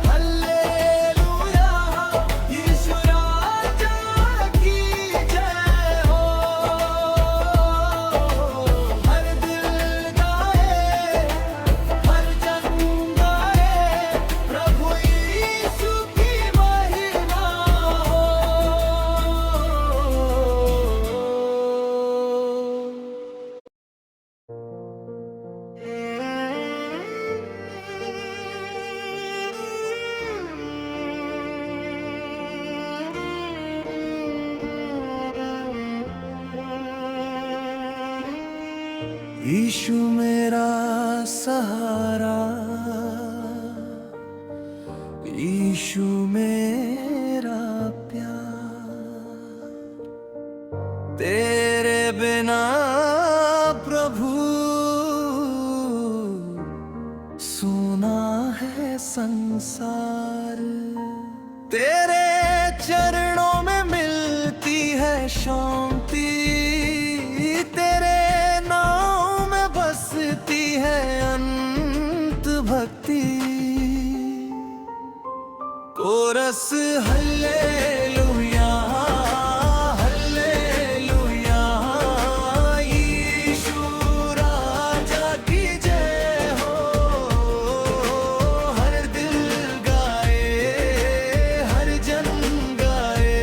हल्लेलुया, यीशु राजा की जय हो। हर दिल गाए, हर जन गाए, प्रभु यीशु की महिमा हो। यीशु मेरा सहारा, यीशु मेरा प्यार, तेरे बिना प्रभु सुना है संसार। तेरे चरणों में मिलती है शांति, तेरे नाम में बसती है अनंत भक्ति। कोरस हल्लेलुया, हल्लेलुया, यीशु राजा की जय हो। हर दिल गाए, हर जन गाए,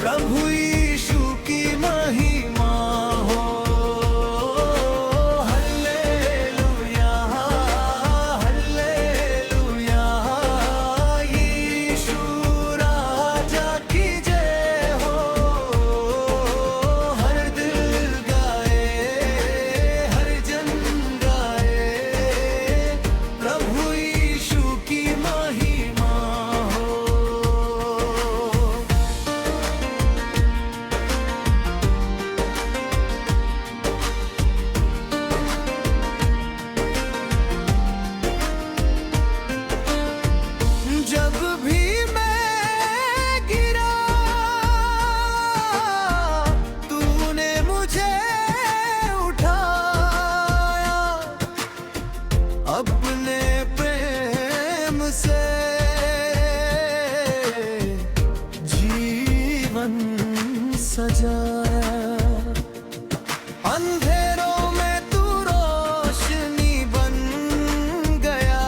प्रभु यीशु की महिमा हो। हल्लेलुया, हल्लेलुया, यीशु राजा की जय हो। हर दिल गाए, हर जन गाए, प्रभु यीशु की महिमा हो। जब भी मैं गिरा, तूने मुझे उठाया, अपने प्रेम से जीवन सजाया। अंधेरों में तू रोशनी बन गया,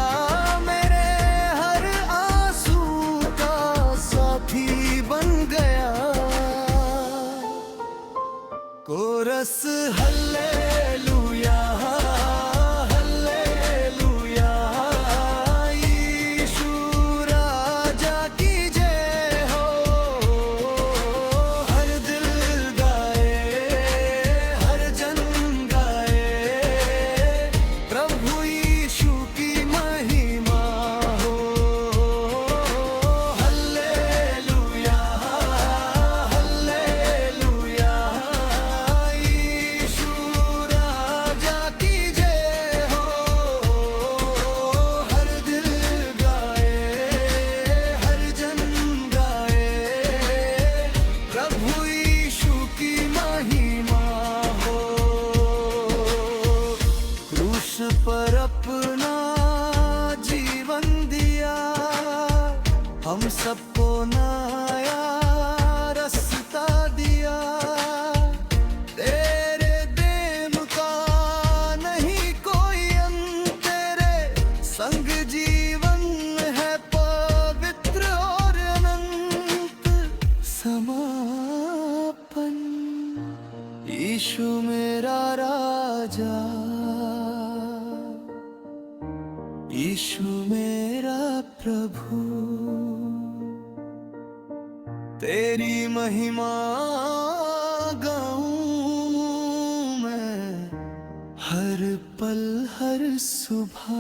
मेरे हर आंसू का साथी बन गया। कोरस हल्लेलुया, हल्लेलुया, यीशु राजा की जय हो। हर दिल गाए, हर जन गाए, प्रभु यीशु की महिमा हो। हल्लेलुया, हल्लेलुया, यीशु राजा की जय हो। हर दिल गाए, हर जन गाए, प्रभु यीशु की महिमा हो। क्रूस पर अपना जीवन दिया, हम सबको नया रास्ता दिया। तेरे प्रेम का नहीं कोई अंत, तेरे संग जीवन है पवित्र और अनंत। समापन यीशु मेरा राजा, यीशु मेरा प्रभु, तेरी महिमा गाऊं मैं हर पल हर सुबह।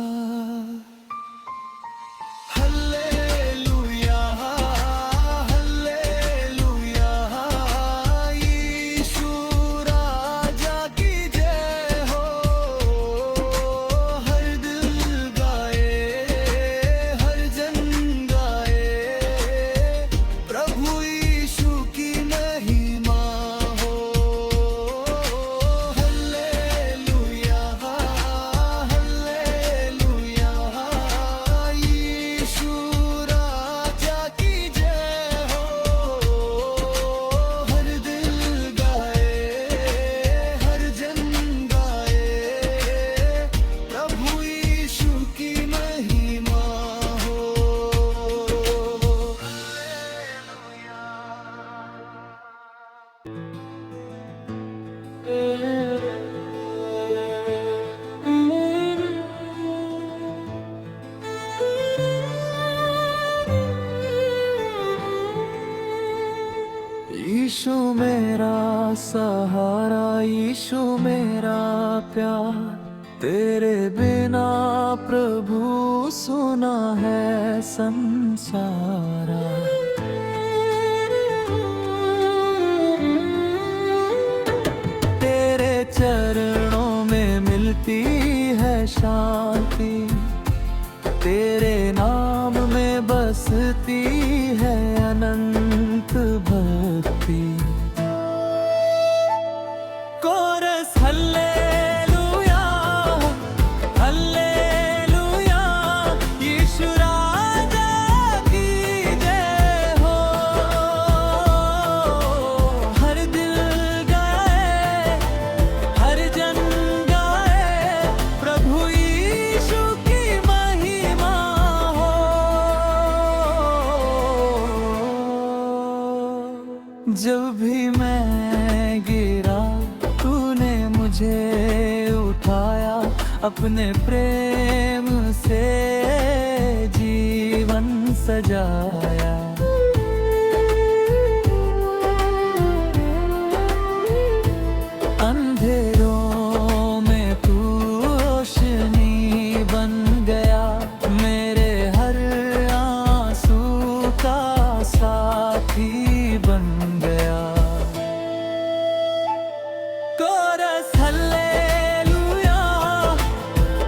हालेलुया हालेलुया, यीशु राजा की जय हो। हर दिल गाए, हर जन गाए, प्रभु यीशु की महिमा हो। हालेलुया हालेलुया, यीशु राजा की जय हो। हर दिल गाए, हर जन गाए, प्रभु यीशु की महिमा हो। यीशु मेरा सहारा, यीशु मेरा प्यार, तेरे बिना प्रभु सुना है संसारा। तेरे चरणों में मिलती है शांति, तेरे नाम में बसती है अनंत भक्ति। कोरस हल्लेलुया हल्लेलुया, यीशु राजा की जय हो। हर दिल गाए, हर जन गाए, प्रभु यीशु की महिमा हो। जब भी मैं गिरा, तूने मुझे उठाया, अपने प्रेम से जीवन सजाया। अंधेरों में तू रोशनी बन गया, मेरे हर आंसू का साथी बन गया। कोरस हल्लेलुया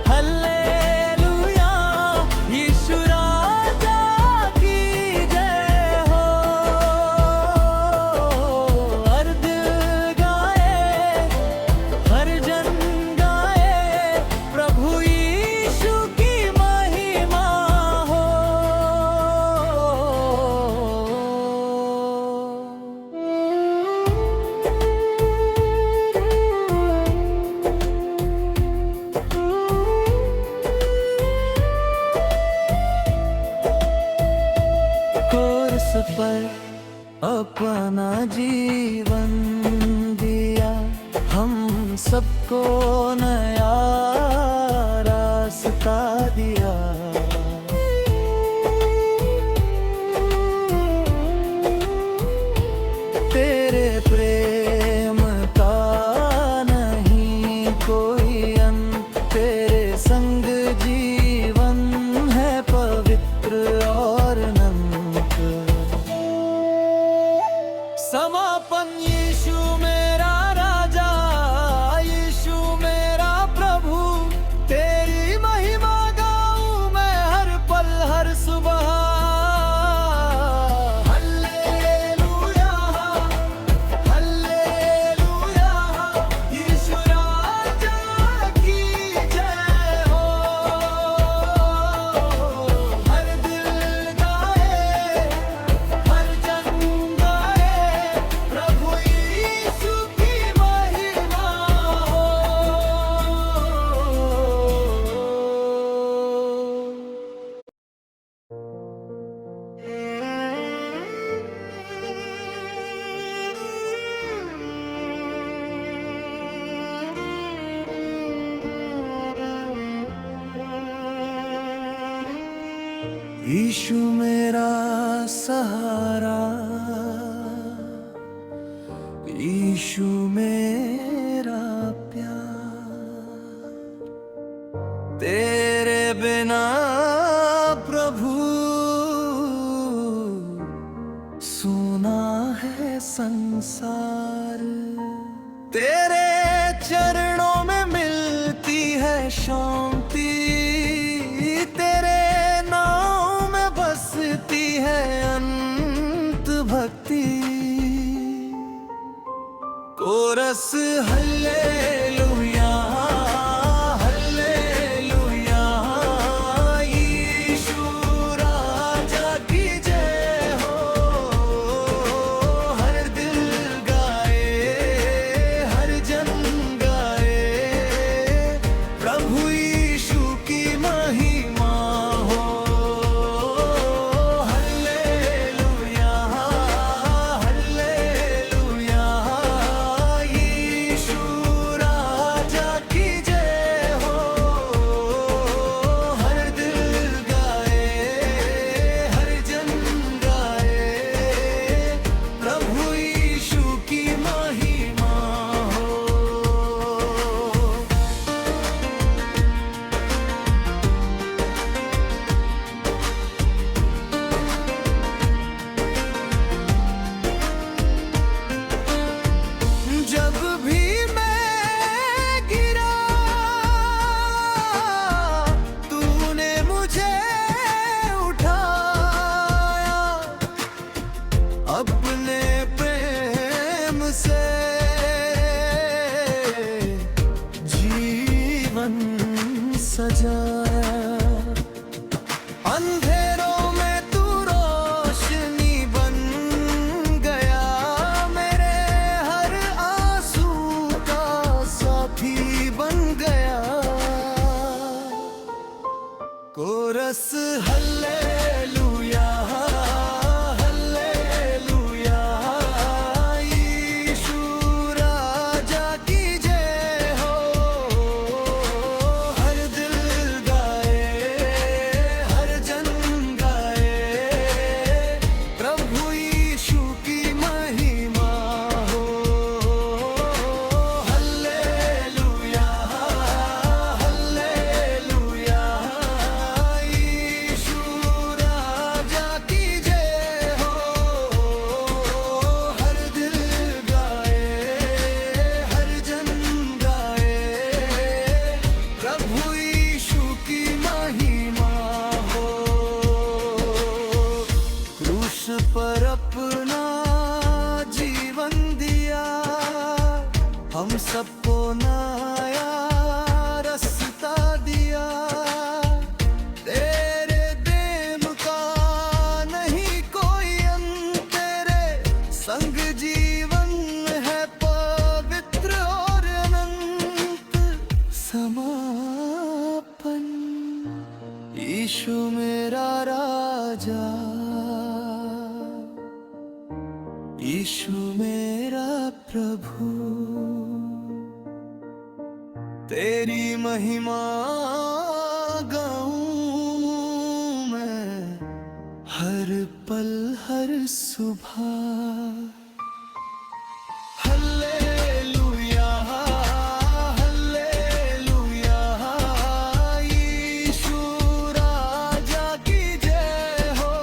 हल्लेलुया, यीशु राजा की जय हो। हर दिल गाए, हर जन गाए, प्रभु यीशु की महिमा हो। कोरस पर अपना जीवन दिया, हम सबको नया रास्ता दिया। तेरे प्रेम का नहीं कोई अंत, तेरे संग जीवन है पवित्र और अनंत। समापन यीशु मेरा राजा, यीशु मेरा यीशु मेरा सहारा, यीशु मेरा प्यार। तेरे बिना प्रभु सुना है संसार। तेरे चरणों में मिलती है शांति, तेरे नाम में बसती है अनंत भक्ति। कोरस हल्लेलुया हल्लेलुया, यीशु राजा की जय हो। हर दिल गाए, हर जन गाए, प्रभु यीशु की महिमा हो। हल्लेलुया हल्लेलुया, यीशु राजा की जय हो। हर दिल गाए, हर जन गाए, प्रभु यीशु की महिमा हो। जब भी मैं गिरा, तूने मुझे उठाया। अपने प्रेम से जीवन सजाया। अंधेरों में तू रोशनी बन गया, मेरे हर आंसू का साथी बन गया। कोरस हल्लेलुया हल्लेलुया, यीशु राजा की जय हो। हर दिल गाए, हर जन गाए, प्रभु यीशु की महिमा हो। हल्लेलुया हल्लेलुया, यीशु राजा की जय हो। हर दिल गाए, हर जन गाए, प्रभु यीशु की महिमा हो। क्रूस पर अपना जीवन दिया, हम सबको नया रास्ता दिया। तेरे प्रेम का नहीं कोई अंत, तेरे संग जीवन है पवित्र और अनंत समापन। यीशु मेरा राजा, यीशु मेरा प्रभु, तेरी महिमा गाऊं मैं हर पल हर सुबह। हल्लेलुया हल्लेलुया, यीशु राजा की जय हो।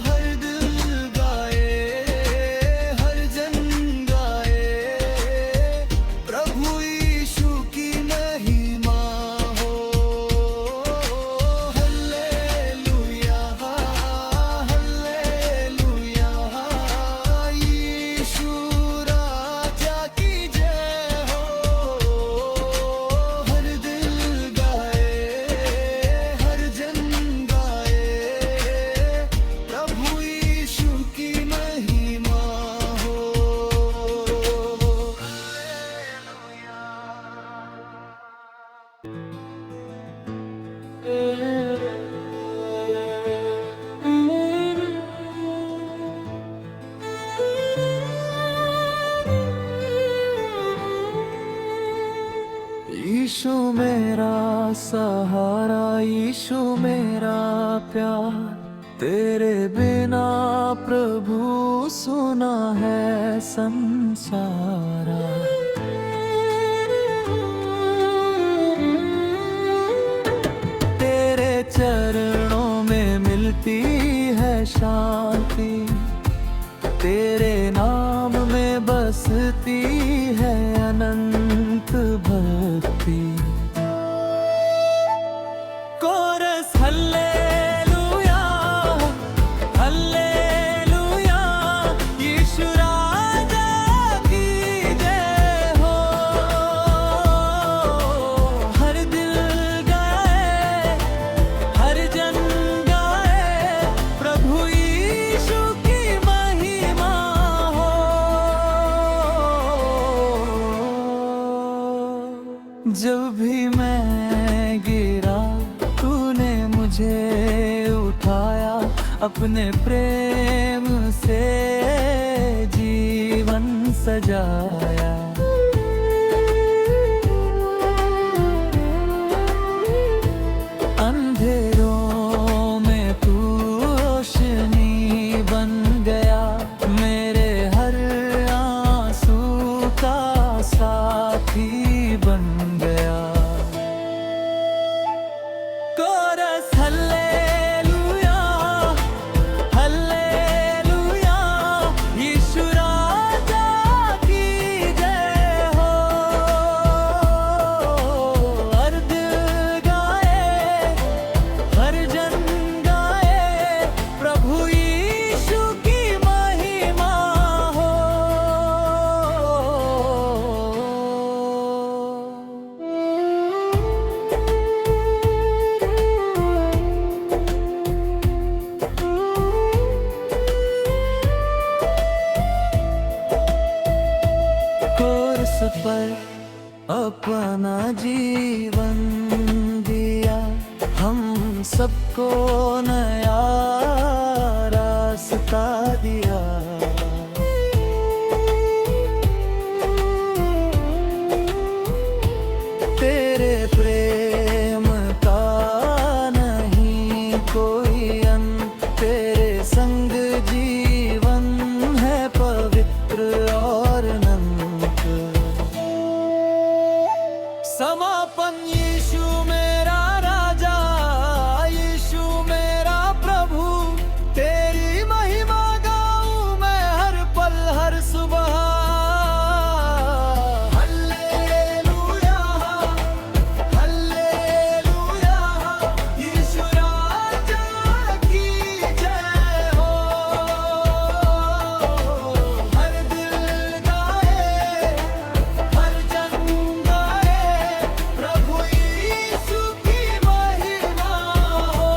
हर दिल गाए, हर जन गाए, प्रभु यीशु की महिमा हो। हल्लेलुया हल्लेलुया, यीशु राजा की जय हो। हर दिल गाए, हर जन गाए, प्रभु यीशु की महिमा हो। यीशु मेरा सहारा यीशु मेरा प्यार, तेरे बिना प्रभु सुना है संसारा। तेरे चरणों में मिलती है शांति, तेरे नाम में बसती है अनंत भक्ति। कोरस हल्लेलुया हल्लेलुया, यीशु राजा की जय हो। हर दिल गाए, हर जन गाए, प्रभु यीशु की महिमा हो। जब भी मैं गिरा, तूने मुझे उठाया, अपने प्रेम से जीवन सजाया। अंधेरों में तू रोशनी बन गया, मेरे हर आंसू का साथी बन गया। कोरस हल्लेलुया हल्लेलुया, यीशु राजा की जय हो। हर दिल गाए, हर जन गाए, प्रभु यीशु की महिमा हो। कोरस पर अपना जीवन दिया, हम सबको नया रास्ता दिया। तेरे प्रेम का नहीं कोई अंत, तेरे संग जीवन है पवित्र और अनंत। समापन यीशु मेरा राजा, यीशु मेरा प्रभु, तेरी महिमा गाऊं मैं हर पल हर सुबह। हल्लेलुया हल्लेलुया, यीशु राजा की जय हो। हर दिल गाए, हर जन गाए, प्रभु यीशु की महिमा हो।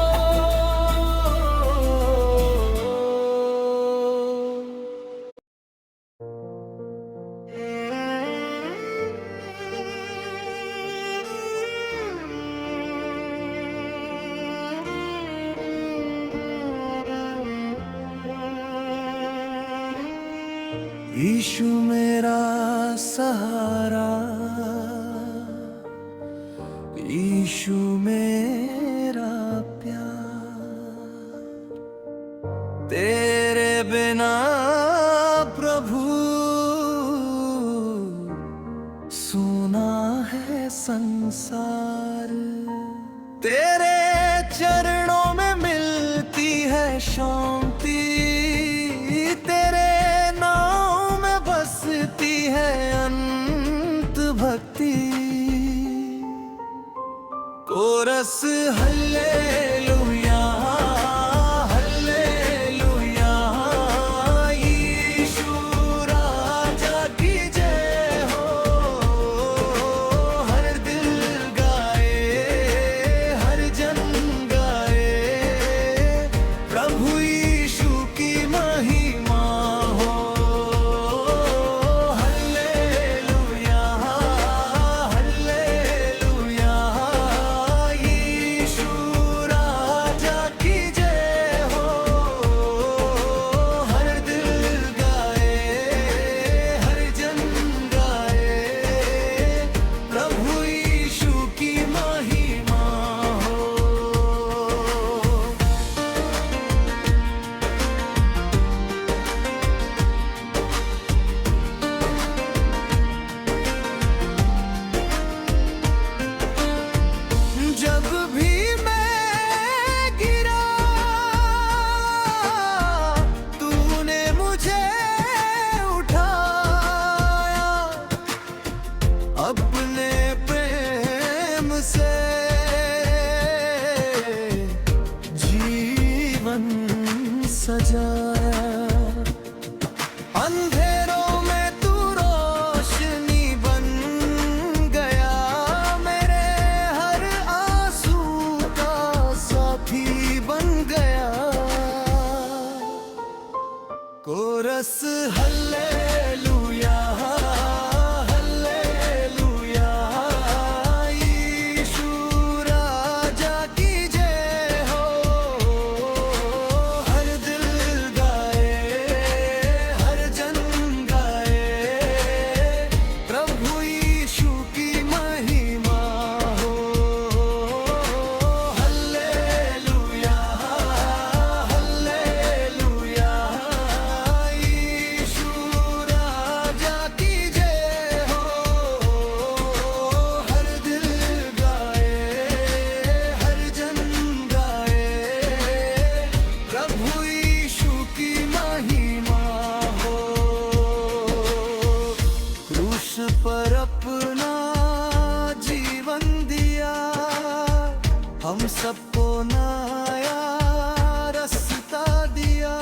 यीशु मेरा सहारा, यीशु मेरा प्यार, तेरे बिना प्रभु सुना है संसार। तेरे चरणों में मिलती है शांति, तेरे नाम में बसती है अनंत भक्ति। कोरस हल्लेलुया हल्लेलुया, यीशु राजा की जय हो। हर दिल गाए, हर जन गाए, प्रभु यीशु की महिमा हो। हल्लेलुया हल्लेलुया, यीशु सबको नया रास्ता दिया।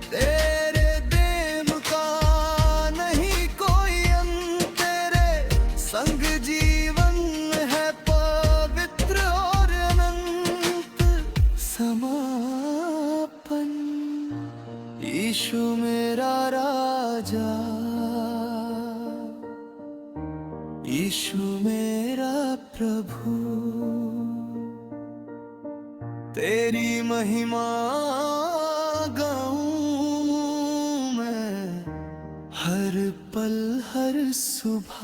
तेरे प्रेम का नहीं कोई अंत, तेरे संग जीवन है पवित्र और अनंत समापन। यीशु मेरा राजा, यीशु मेरा प्रभु, तेरी महिमा गाऊं मैं हर पल हर सुबह।